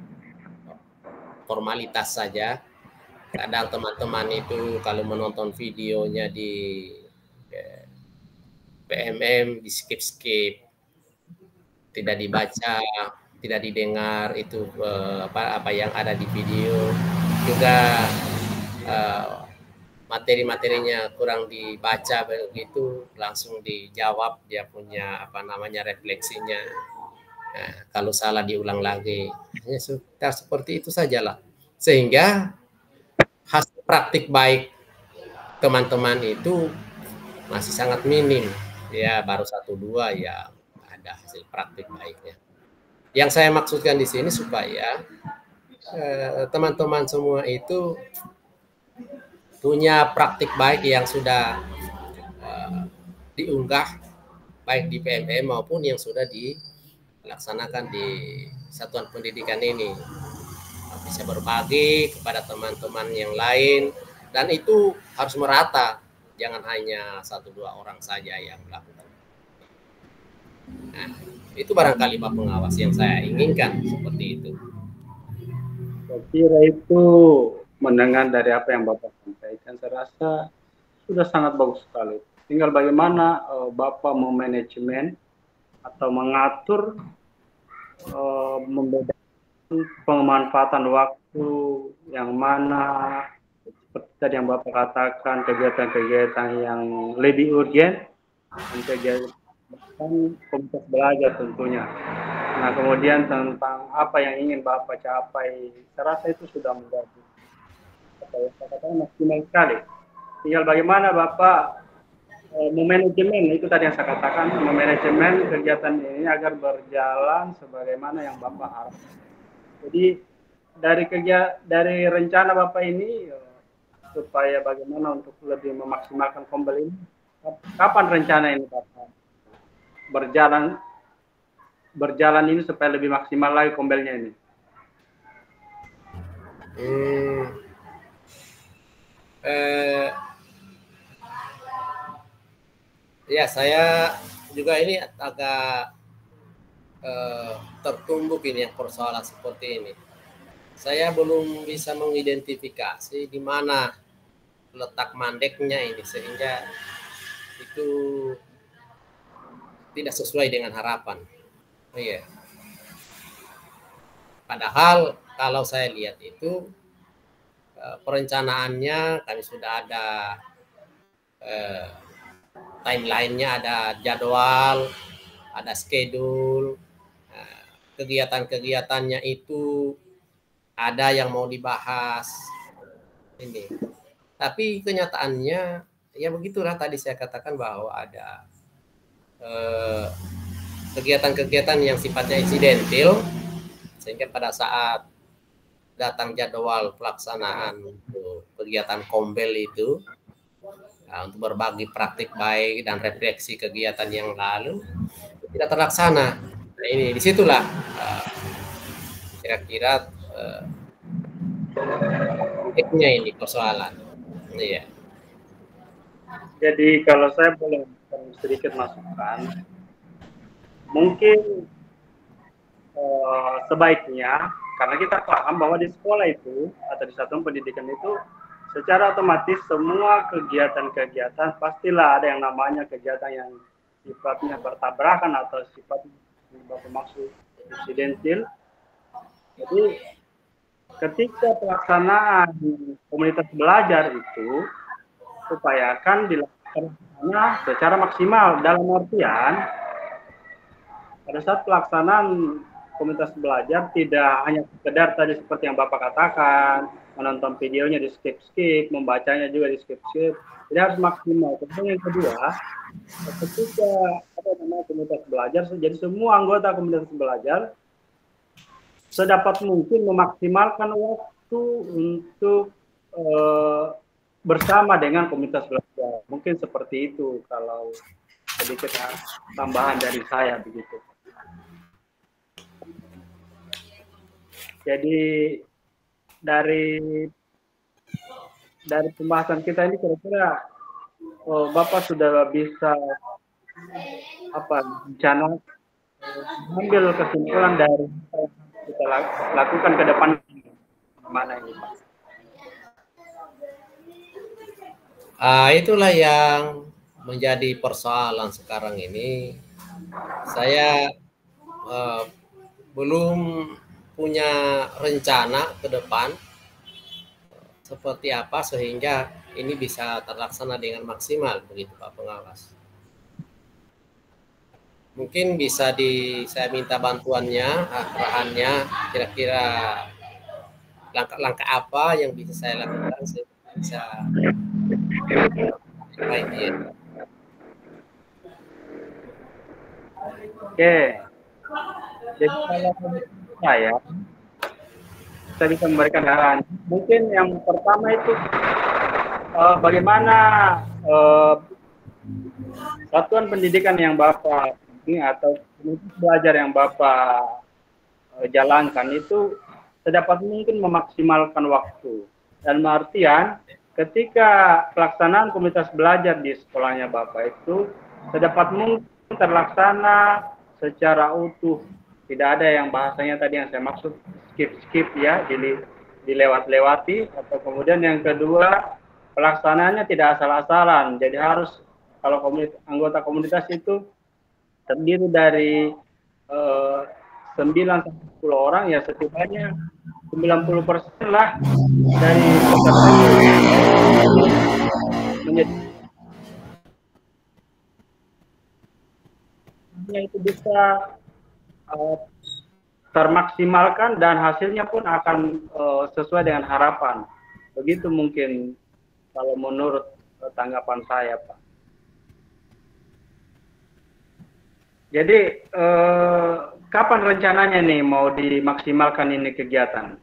formalitas saja. Kadang teman-teman itu kalau menonton videonya di PMM di skip, tidak dibaca, tidak didengar itu apa yang ada di video, juga materi-materinya kurang dibaca, begitu langsung dijawab, dia punya refleksinya. Nah, kalau salah diulang lagi, hanya seperti itu sajalah, sehingga hasil praktik baik teman-teman itu masih sangat minim, ya baru 1-2 ya ada hasil praktik baiknya. Yang saya maksudkan di sini supaya teman-teman semua itu punya praktik baik yang sudah diunggah baik di PMM maupun yang sudah dilaksanakan di satuan pendidikan ini, bisa berbagi kepada teman-teman yang lain, dan itu harus merata, jangan hanya 1-2 orang saja yang melakukan. Nah, itu barangkali Pak Pengawas yang saya inginkan, seperti itu. Saya kira itu mendengar dari apa yang Bapak sampaikan, saya rasa sudah sangat bagus sekali. Tinggal bagaimana Bapak memanajemen atau mengatur membedakan pemanfaatan waktu yang mana, seperti tadi yang Bapak katakan, kegiatan-kegiatan yang lebih urgent dan kegiatan komunitas belajar tentunya. Nah, kemudian tentang apa yang ingin Bapak capai, saya rasa itu sudah menjadi maksimal sekali. Tinggal bagaimana Bapak memanajemen, itu tadi yang saya katakan, memanajemen kegiatan ini agar berjalan sebagaimana yang Bapak harapkan. Jadi dari rencana Bapak ini supaya bagaimana untuk lebih memaksimalkan kombel ini, kapan rencana ini Bapak berjalan ini supaya lebih maksimal lagi kombelnya ini? Ya, saya juga ini agak tertumbuk ini yang persoalan seperti ini. Saya belum bisa mengidentifikasi di mana letak mandeknya ini, sehingga itu tidak sesuai dengan harapan. Iya. Padahal kalau saya lihat itu perencanaannya kami sudah ada timeline-nya, ada jadwal, ada schedule, kegiatan-kegiatannya itu ada yang mau dibahas ini. Tapi kenyataannya ya begitulah, tadi saya katakan bahwa ada kegiatan-kegiatan yang sifatnya insidentil, sehingga pada saat datang jadwal pelaksanaan untuk kegiatan kombel itu, untuk berbagi praktik baik dan refleksi kegiatan yang lalu, tidak terlaksana. Nah, ini disitulah kira-kira ini persoalan. Iya. Jadi kalau saya boleh sedikit masukan, mungkin sebaiknya, karena kita paham bahwa di sekolah itu atau di satuan pendidikan itu secara otomatis semua kegiatan-kegiatan pastilah ada yang namanya kegiatan yang sifatnya bertabrakan atau sifatnya bermaksud insidentil. Jadi ketika pelaksanaan komunitas belajar itu upayakan dilakukan secara maksimal, dalam artian pada saat pelaksanaan komunitas belajar tidak hanya sekedar tadi seperti yang Bapak katakan, menonton videonya di skip, membacanya juga di skip, jadi harus maksimal. Kemudian yang kedua, ketika komunitas belajar, jadi semua anggota komunitas belajar sedapat mungkin memaksimalkan waktu untuk bersama dengan komunitas belajar. Mungkin seperti itu kalau sedikit tambahan dari saya begitu. Jadi dari pembahasan kita ini kira-kira Bapak sudah bisa rencana mengambil kesimpulan dari apa yang kita lakukan ke depan mana ini, Pak? Itulah yang menjadi persoalan sekarang ini. Saya belum punya rencana ke depan seperti apa sehingga ini bisa terlaksana dengan maksimal begitu Pak Pengawas. Mungkin bisa saya minta bantuannya, arahannya, kira-kira langkah-langkah apa yang bisa saya lakukan sehingga bisa baik ya. Oke. Jadi kalau saya bisa memberikan arahan. Mungkin yang pertama itu bagaimana satuan pendidikan yang Bapak ini atau belajar yang Bapak jalankan itu sedapat mungkin memaksimalkan waktu. Dan artian ketika pelaksanaan komunitas belajar di sekolahnya Bapak itu sedapat mungkin terlaksana secara utuh. Tidak ada yang bahasanya tadi yang saya maksud skip ya, dilewat-lewati. Atau kemudian yang kedua, pelaksanaannya tidak asal-asalan. Jadi harus kalau anggota komunitas itu terdiri dari 9 sampai 10 orang, ya setidaknya 90% lah dari peserta menjadi itu bisa termaksimalkan dan hasilnya pun akan sesuai dengan harapan. Begitu mungkin kalau menurut tanggapan saya, Pak. Jadi kapan rencananya nih mau dimaksimalkan ini kegiatan?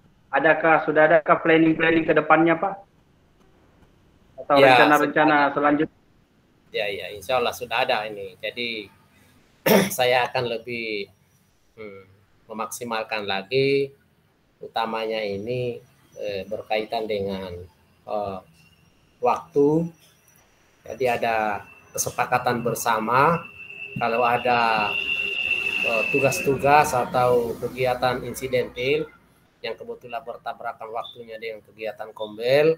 Sudah adakah planning ke depannya, Pak? Atau rencana-rencana selanjutnya? Ya, insya Allah sudah ada ini. Jadi saya akan lebih memaksimalkan lagi, utamanya ini berkaitan dengan waktu. Jadi ada kesepakatan bersama kalau ada tugas-tugas atau kegiatan insidentil yang kebetulan bertabrakan waktunya dengan kegiatan kombel,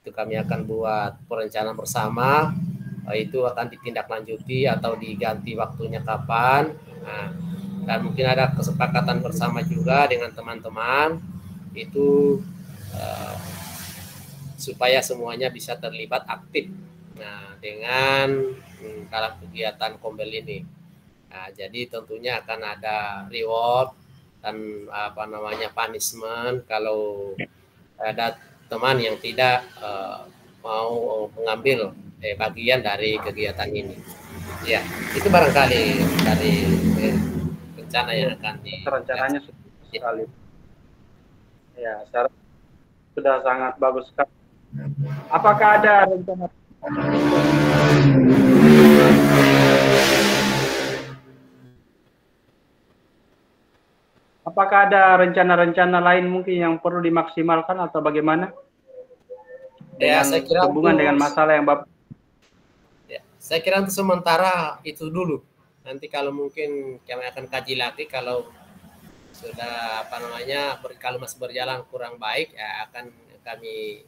itu kami akan buat perencanaan bersama. Itu akan ditindaklanjuti atau diganti waktunya kapan. Nah, dan mungkin ada kesepakatan bersama juga dengan teman-teman itu supaya semuanya bisa terlibat aktif dengan dalam kegiatan kombel ini. Nah, jadi tentunya akan ada reward dan punishment kalau ada teman yang tidak mau mengambil bagian dari kegiatan ini. Ya, itu barangkali dari rencana yang akan rencananya sekali. Ya, sudah sangat bagus sekali. Apakah ada rencana rencana-rencana lain mungkin yang perlu dimaksimalkan atau bagaimana? Ya, saya kira hubungan dengan masalah yang Bapak. Ya, saya kira untuk sementara itu dulu. Nanti kalau mungkin kami akan kaji lagi kalau sudah kalau masih berjalan kurang baik, ya akan kami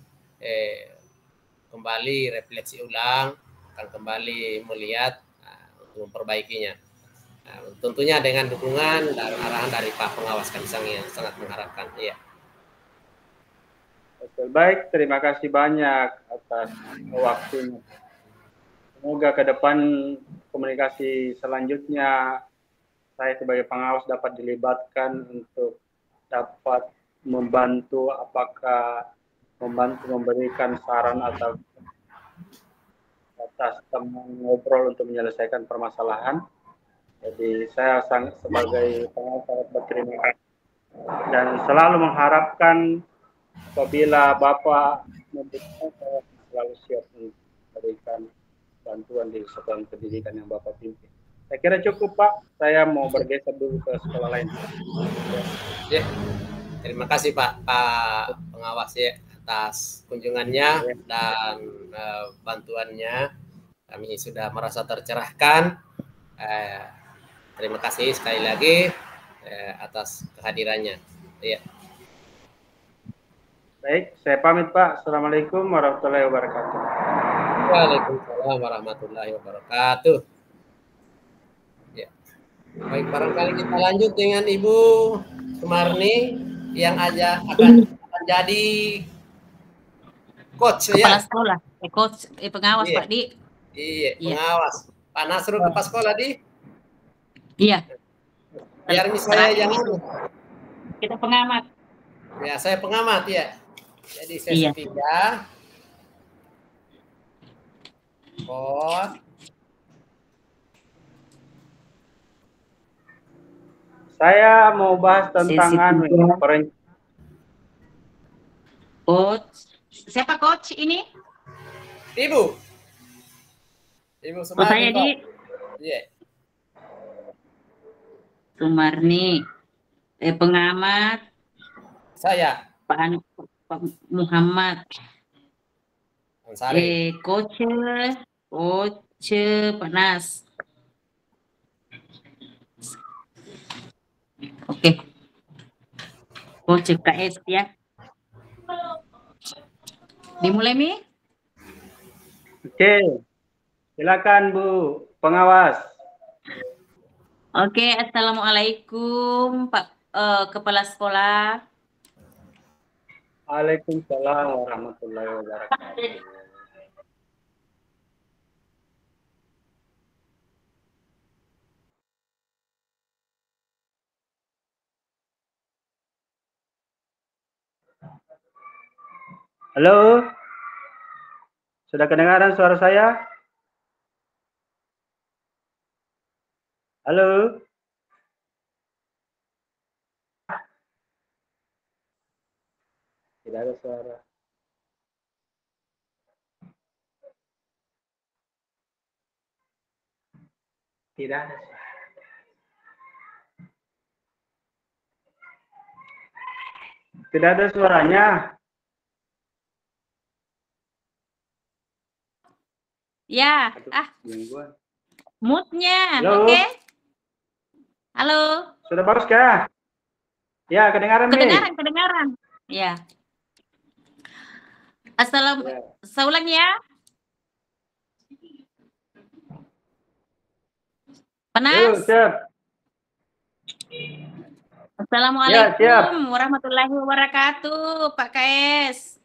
kembali refleksi ulang, akan kembali melihat untuk memperbaikinya. Nah, tentunya dengan dukungan dan arahan dari Pak Pengawas, kami sangat mengharapkan. Iya. Baik, terima kasih banyak atas waktunya. Semoga ke depan komunikasi selanjutnya saya sebagai pengawas dapat dilibatkan untuk dapat membantu, memberikan saran atau atas teman ngobrol untuk menyelesaikan permasalahan. Jadi saya sebagai pengawas sangat berterima kasih dan selalu mengharapkan apabila Bapak memberikan selalu siap memberikan bantuan di satuan pendidikan yang Bapak pimpin. Saya kira cukup Pak, saya mau bergeser dulu ke sekolah lain. Ya. Terima kasih Pak Pengawas ya atas kunjungannya dan bantuannya. Kami sudah merasa tercerahkan. Terima kasih sekali lagi atas kehadirannya. Ya. Baik, saya pamit Pak. Assalamualaikum warahmatullahi wabarakatuh. Waalaikumsalam warahmatullahi wabarakatuh. Ya. Baik, barangkali kita lanjut dengan Ibu Sumarni yang akan jadi coach kepala sekolah, coach, pengawas iya. Pak Di. Iya, pengawas. Pak Nasrul kepala sekolah Di. Iya. Biar misalnya yang kita pengamat. Ya, saya pengamat ya. Jadi sesi 3. Coach. Saya mau bahas tentang coach. Siapa coach ini? Ibu Sumarni. Saya Di. Iya. Sumarni. Pengamat. Saya. Pak Muhammad. Ansari. Coach Panas. Oke. Coach KS ya. Dimulai Mi? Oke. Silakan Bu Pengawas. Oke, Assalamualaikum Pak Kepala Sekolah. Waalaikumsalam warahmatullahi wabarakatuh. Halo? Sudah kedengaran suara saya? Halo? Tidak ada suara. Tidak ada suara. Tidak ada suaranya. Ya, moodnya, oke? Halo. Sudah bagus kah? Ya, kedengaran. Kedengaran. Ya. Saya ulang ya. Panas. Assalamualaikum warahmatullahi wabarakatuh, Pak KS.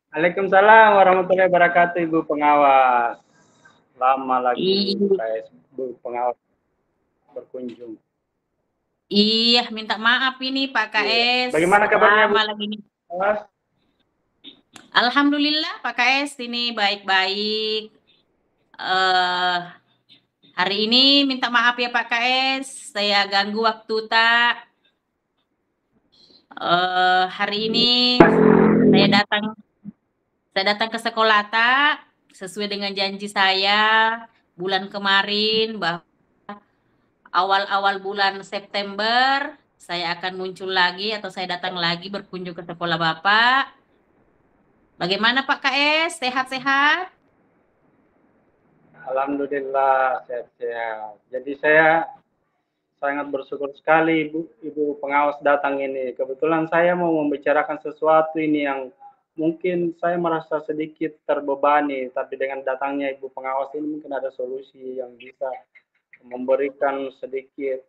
Waalaikumsalam warahmatullahi wabarakatuh, Ibu Pengawas. Lama lagi Bu Pengawas berkunjung. Iya, minta maaf ini Pak KS. Bagaimana kabarnya Bu? Alhamdulillah Pak KS ini baik-baik. Hari ini minta maaf ya Pak KS, saya ganggu waktu tak. Hari ini saya datang ke sekolah tak sesuai dengan janji saya bulan kemarin bahwa awal-awal bulan September saya akan muncul lagi atau saya datang lagi berkunjung ke sekolah Bapak. Bagaimana Pak KS? Sehat-sehat? Alhamdulillah sehat-sehat. Jadi saya sangat bersyukur sekali Ibu Pengawas datang ini. Kebetulan saya mau membicarakan sesuatu ini yang mungkin saya merasa sedikit terbebani, tapi dengan datangnya Ibu Pengawas ini mungkin ada solusi yang bisa memberikan sedikit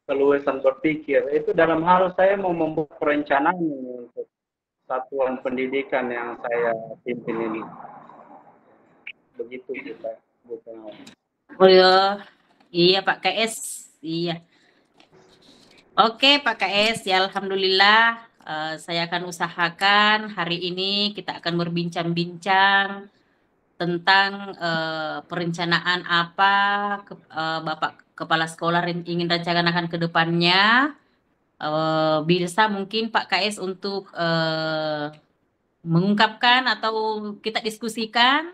keluasan berpikir. Itu dalam hal saya mau membuat perencanaan untuk satuan pendidikan yang saya pimpin ini. Begitu kita, Bu Pengawas. Oh iya Pak KS, iya. Oke Pak KS, ya Alhamdulillah. Saya akan usahakan hari ini kita akan berbincang-bincang tentang perencanaan apa Bapak Kepala Sekolah ingin rencanakan ke depannya. Bisa mungkin Pak KS untuk mengungkapkan atau kita diskusikan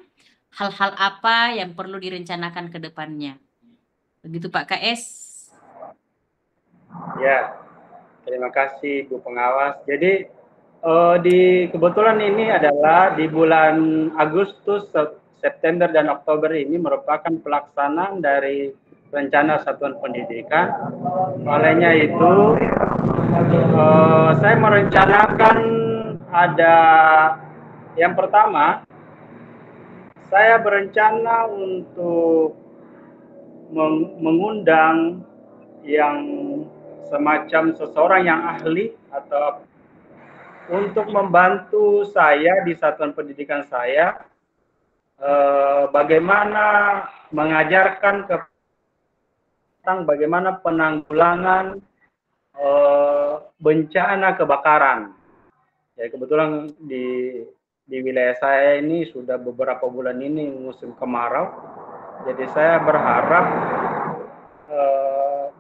hal-hal apa yang perlu direncanakan ke depannya. Begitu Pak KS. Ya, terima kasih Bu Pengawas. Jadi kebetulan ini adalah di bulan Agustus, September dan Oktober ini merupakan pelaksanaan dari rencana satuan pendidikan. Olehnya itu saya merencanakan ada yang pertama, saya berencana untuk mengundang yang semacam seseorang yang ahli atau untuk membantu saya di satuan pendidikan saya bagaimana mengajarkan tentang bagaimana penanggulangan bencana kebakaran. Ya, kebetulan di wilayah saya ini sudah beberapa bulan ini musim kemarau. Jadi saya berharap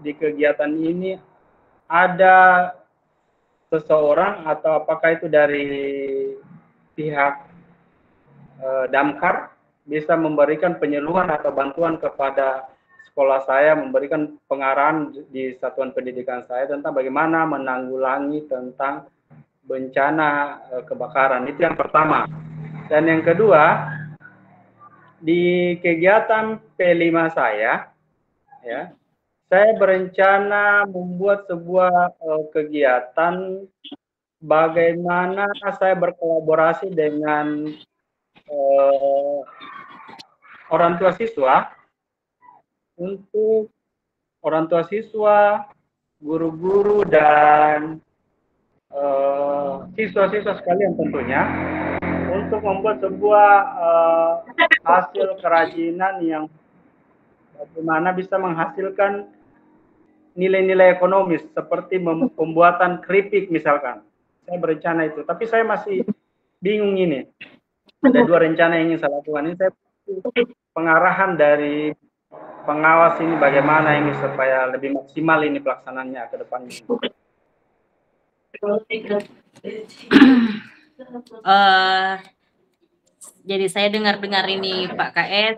di kegiatan ini ada seseorang atau apakah itu dari pihak Damkar bisa memberikan penyuluhan atau bantuan kepada sekolah saya, memberikan pengarahan di satuan pendidikan saya tentang bagaimana menanggulangi tentang bencana kebakaran. Itu yang pertama. Dan yang kedua, di kegiatan P5 saya, ya, saya berencana membuat sebuah kegiatan bagaimana saya berkolaborasi dengan orang tua siswa untuk orang tua siswa, guru-guru dan siswa-siswa sekalian tentunya untuk membuat sebuah hasil kerajinan yang bagaimana bisa menghasilkan nilai-nilai ekonomis seperti pembuatan keripik misalkan. Saya berencana itu, tapi saya masih bingung ini. Ada dua rencana yang ingin saya lakukan. Ini saya pengarahan dari pengawas ini bagaimana ini supaya lebih maksimal ini pelaksanaannya ke depannya. Jadi saya dengar-dengar ini Pak KS,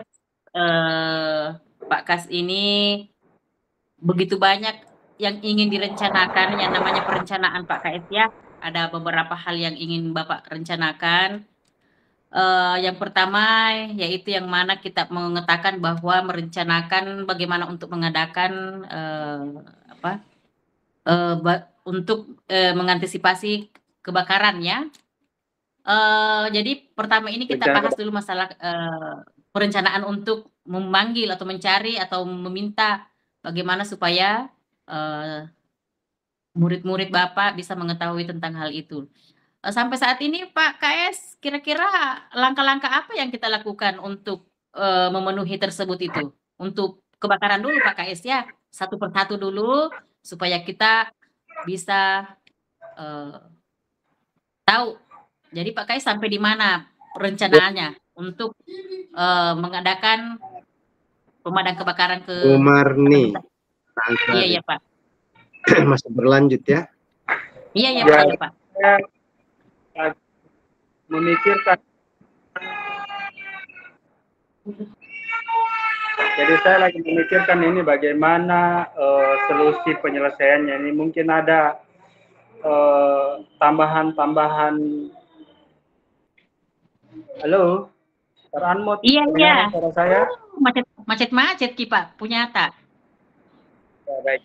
Pak KAS ini begitu banyak yang ingin direncanakan, yang namanya perencanaan Pak KS ya. Ada beberapa hal yang ingin Bapak rencanakan. Yang pertama yaitu yang mana kita mengatakan bahwa merencanakan bagaimana untuk mengadakan untuk mengantisipasi kebakaran ya. Jadi pertama ini kita bahas dulu masalah perencanaan untuk memanggil atau mencari atau meminta bagaimana supaya murid-murid Bapak bisa mengetahui tentang hal itu. Sampai saat ini Pak KS, kira-kira langkah-langkah apa yang kita lakukan untuk memenuhi tersebut itu? Untuk kebakaran dulu Pak KS ya, satu persatu dulu supaya kita bisa tahu. Jadi Pak KS sampai di mana perencanaannya untuk mengadakan pemadam kebakaran ke Umarni. Iya Pak. Masih berlanjut ya? Iya Pak. Memikirkan. Jadi saya lagi memikirkan ini bagaimana solusi penyelesaiannya. Ini mungkin ada tambahan-tambahan. Halo, teranmut. Iya. Suara saya. Macet Ki Pak, punya tak? Ya, baik.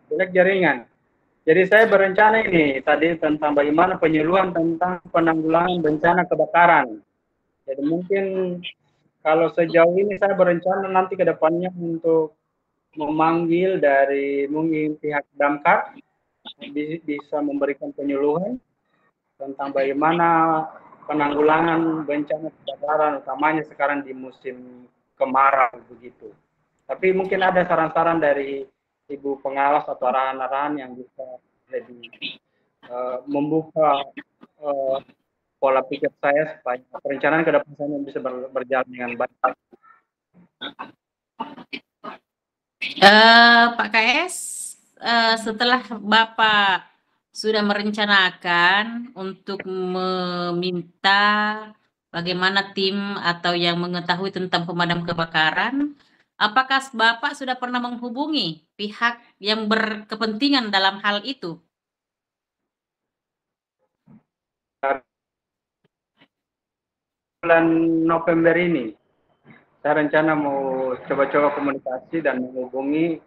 Jelek jaringan. Jadi saya berencana ini tadi tentang bagaimana penyuluhan tentang penanggulangan bencana kebakaran. Jadi mungkin kalau sejauh ini saya berencana nanti ke depannya untuk memanggil dari mungkin pihak Damkar bisa memberikan penyuluhan tentang bagaimana penanggulangan bencana kebakaran utamanya sekarang di musim kemarau begitu. Tapi mungkin ada saran-saran dari Ibu Pengawas atau arahan-arahan yang bisa lebih membuka pola pikir saya supaya perencanaan ke depan saya bisa berjalan dengan baik. Pak KS, setelah Bapak sudah merencanakan untuk meminta bagaimana tim atau yang mengetahui tentang pemadam kebakaran, apakah Bapak sudah pernah menghubungi pihak yang berkepentingan dalam hal itu? Bulan November ini, saya rencana mau coba-coba komunikasi dan menghubungi.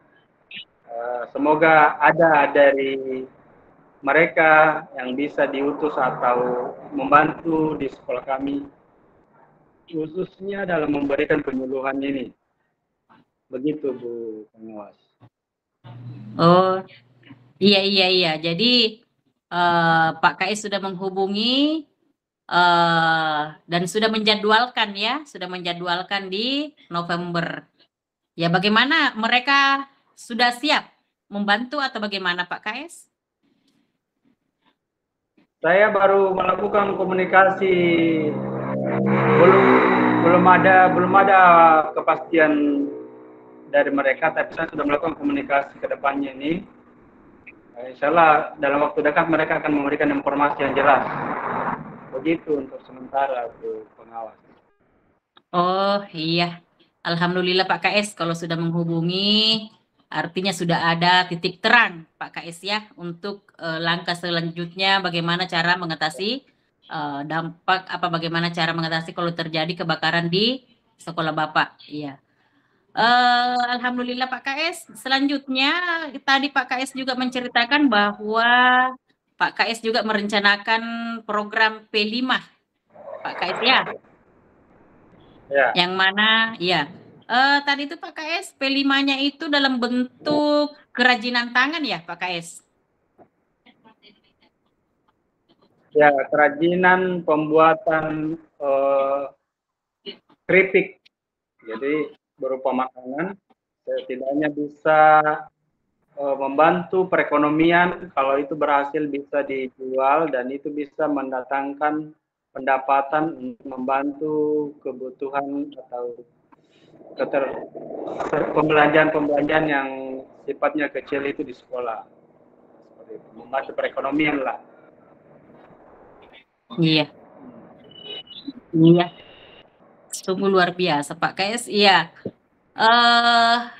Semoga ada dari mereka yang bisa diutus atau membantu di sekolah kami, khususnya dalam memberikan penyuluhan ini. Begitu, Bu Pengawas. Oh, iya. Jadi Pak KS sudah menghubungi dan sudah menjadwalkan di November. Ya, bagaimana mereka sudah siap membantu atau bagaimana Pak KS? Saya baru melakukan komunikasi, belum ada kepastian dari mereka, tapi saya sudah melakukan komunikasi ke depannya ini. Insya Allah dalam waktu dekat mereka akan memberikan informasi yang jelas. Begitu untuk sementara, Bu Pengawas. Oh iya, alhamdulillah Pak KS kalau sudah menghubungi, artinya sudah ada titik terang Pak KS ya untuk langkah selanjutnya bagaimana cara mengatasi dampak bagaimana cara mengatasi kalau terjadi kebakaran di sekolah Bapak. Iya. Alhamdulillah Pak KS. Selanjutnya tadi Pak KS juga menceritakan bahwa Pak KS juga merencanakan program P5 Pak KS ya. Ya. Yang mana ya tadi itu Pak KS P5-nya itu dalam bentuk kerajinan tangan ya Pak KS. Ya, kerajinan pembuatan keripik. Jadi berupa makanan, setidaknya bisa membantu perekonomian. Kalau itu berhasil bisa dijual dan itu bisa mendatangkan pendapatan untuk membantu kebutuhan atau pembelanjaan yang sifatnya kecil itu di sekolah. Seperti itu, membantu perekonomian lah. Iya. Sungguh luar biasa Pak KS. Iya.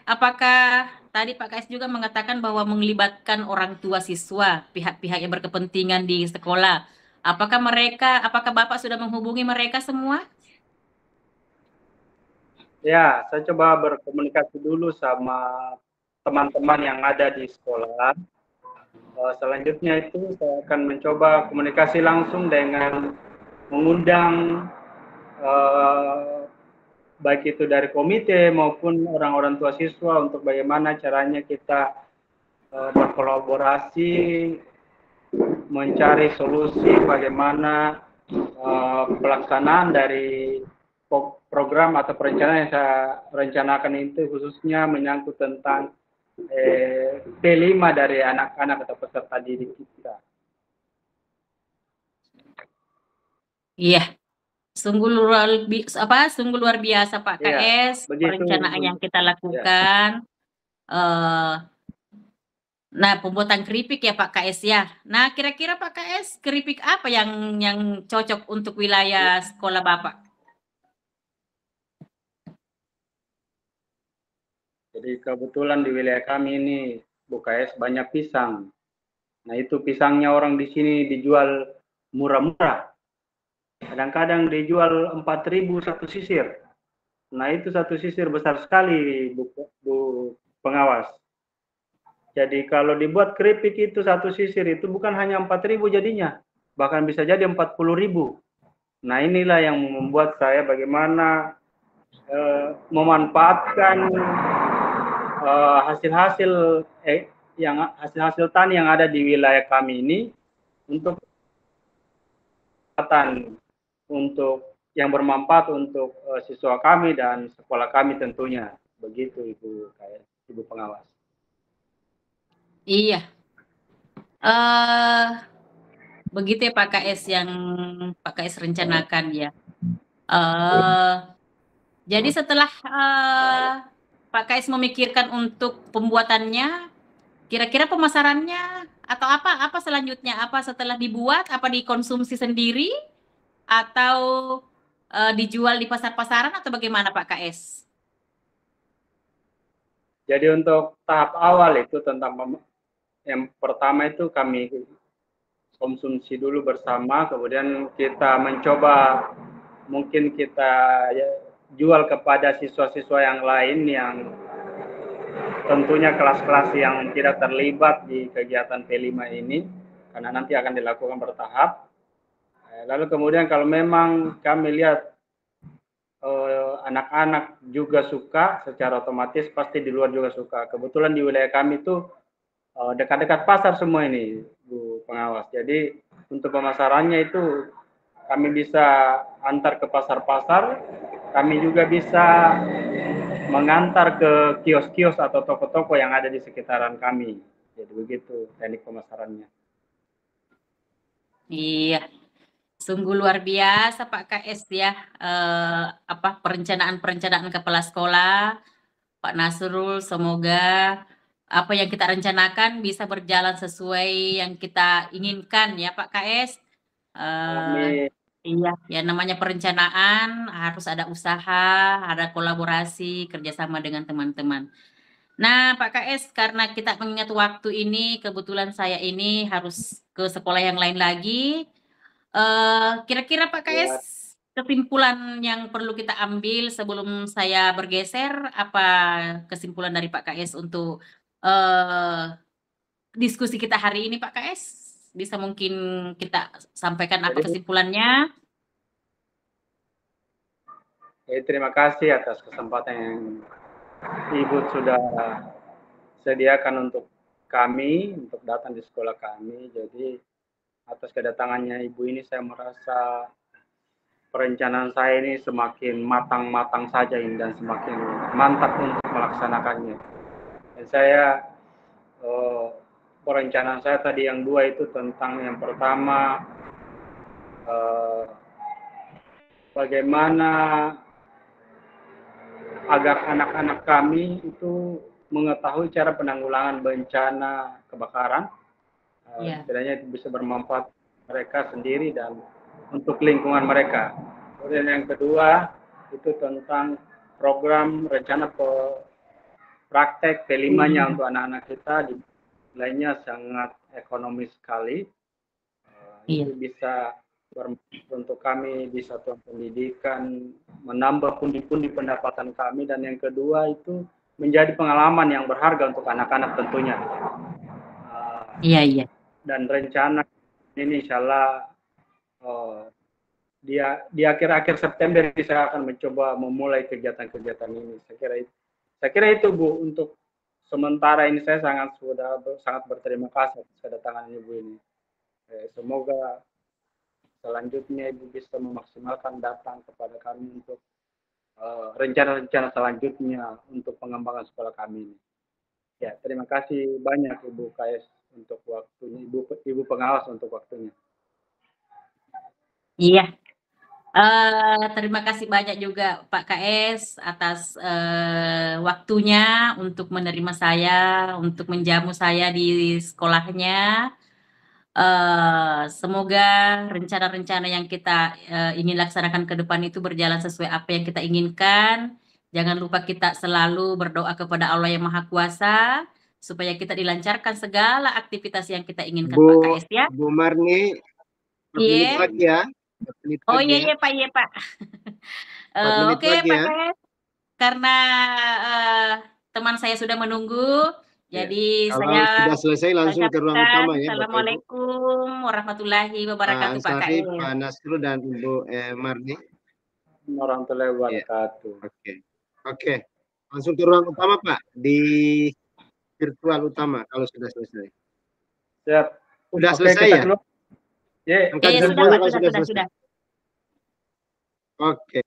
Apakah tadi Pak KS juga mengatakan bahwa melibatkan orang tua siswa, pihak-pihak yang berkepentingan di sekolah. Apakah Bapak sudah menghubungi mereka semua? Ya, saya coba berkomunikasi dulu sama teman-teman yang ada di sekolah. Selanjutnya itu saya akan mencoba komunikasi langsung dengan mengundang baik itu dari komite maupun orang-orang tua siswa untuk bagaimana caranya kita berkolaborasi mencari solusi bagaimana pelaksanaan dari program atau perencanaan yang saya rencanakan itu khususnya menyangkut tentang P5 dari anak-anak atau peserta didik kita. Iya. Sungguh luar biasa Pak KS perencanaan yang kita lakukan. Nah, pembuatan keripik ya Pak KS ya. Nah, kira-kira Pak KS keripik apa yang cocok untuk wilayah sekolah Bapak? Jadi kebetulan di wilayah kami ini Bu KS banyak pisang. Nah, itu pisangnya orang di sini dijual murah-murah. Kadang-kadang dijual 4.000 satu sisir. Nah, itu satu sisir besar sekali, Bu Pengawas. Jadi kalau dibuat keripik itu satu sisir itu bukan hanya 4.000 jadinya, bahkan bisa jadi 40.000. Nah, inilah yang membuat saya bagaimana memanfaatkan hasil tani yang ada di wilayah kami ini untuk yang bermanfaat untuk siswa kami dan sekolah kami tentunya. Begitu Ibu Pengawas. Iya. Begitu ya Pak KS yang Pak KS rencanakan ya. Jadi setelah Pak KS memikirkan untuk pembuatannya, kira-kira pemasarannya Atau apa selanjutnya? Apa setelah dibuat? Apa dikonsumsi sendiri? Atau dijual di pasar-pasaran atau bagaimana Pak KS? Jadi untuk tahap awal itu tentang yang pertama itu kami konsumsi dulu bersama, kemudian kita mencoba mungkin kita jual kepada siswa-siswa yang lain yang tentunya kelas-kelas yang tidak terlibat di kegiatan P5 ini, karena nanti akan dilakukan bertahap. Lalu kemudian kalau memang kami lihat anak-anak juga suka, secara otomatis pasti di luar juga suka. Kebetulan di wilayah kami itu dekat-dekat pasar semua ini, Bu Pengawas. Jadi untuk pemasarannya itu kami bisa antar ke pasar-pasar, kami juga bisa mengantar ke kios-kios atau toko-toko yang ada di sekitaran kami. Jadi begitu teknik pemasarannya. Iya, sungguh luar biasa Pak KS ya. Perencanaan kepala sekolah Pak Nasrul, semoga apa yang kita rencanakan bisa berjalan sesuai yang kita inginkan ya Pak KS. Iya, ya namanya perencanaan harus ada usaha, ada kolaborasi, kerjasama dengan teman-teman. Nah Pak KS, karena kita mengingat waktu ini, kebetulan saya ini harus ke sekolah yang lain lagi. Kira-kira Pak KS, kesimpulan yang perlu kita ambil sebelum saya bergeser, apa kesimpulan dari Pak KS untuk diskusi kita hari ini Pak KS? Bisa mungkin kita sampaikan apa kesimpulannya? Terima kasih atas kesempatan yang Ibu sudah sediakan untuk kami, untuk datang di sekolah kami. Jadi atas kedatangannya Ibu ini saya merasa perencanaan saya ini semakin matang-matang saja ini dan semakin mantap untuk melaksanakannya. Dan saya perencanaan saya tadi yang dua itu tentang yang pertama bagaimana agar anak-anak kami itu mengetahui cara penanggulangan bencana kebakaran, setidaknya itu bisa bermanfaat mereka sendiri dan untuk lingkungan mereka. Kemudian yang kedua itu tentang program rencana praktek P5-nya untuk anak-anak kita, nilainya sangat ekonomis sekali. Itu bisa untuk kami di satuan pendidikan menambah pundi-pundi pendapatan kami, dan yang kedua itu menjadi pengalaman yang berharga untuk anak-anak tentunya. Iya. Dan rencana ini insya Allah di akhir-akhir September saya akan mencoba memulai kegiatan-kegiatan ini. Saya kira itu Bu, untuk sementara ini saya sangat berterima kasih atas kedatangan Ibu ini. Semoga selanjutnya Ibu bisa memaksimalkan datang kepada kami untuk rencana-rencana selanjutnya untuk pengembangan sekolah kami ini. Ya, terima kasih banyak Ibu KS untuk waktunya, Ibu Pengawas untuk waktunya. Iya. Terima kasih banyak juga Pak KS atas waktunya untuk menerima saya, untuk menjamu saya di sekolahnya. Semoga rencana-rencana yang kita ingin laksanakan ke depan itu berjalan sesuai apa yang kita inginkan. Jangan lupa kita selalu berdoa kepada Allah yang Maha Kuasa supaya kita dilancarkan segala aktivitas yang kita inginkan Pak KS ya. Bu Marni, lagi ya. Oh iya Pak. Oke Pak KS, karena teman saya sudah menunggu. Jadi saya sudah selesai langsung ke ruang utama ya. Assalamualaikum warahmatullahi wabarakatuh Pak KS. Pak Nasrul dan Ibu Marni. Warahmatullahi wabarakatuh. Oke. Langsung ke ruang utama Pak, di virtual utama kalau sudah selesai. Siap. Sudah selesai ya? Sudah. Oke.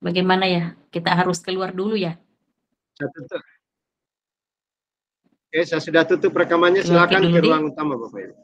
Bagaimana ya? Kita harus keluar dulu ya. Oke, saya sudah tutup rekamannya. Silakan ke ruang utama Bapak Ibu.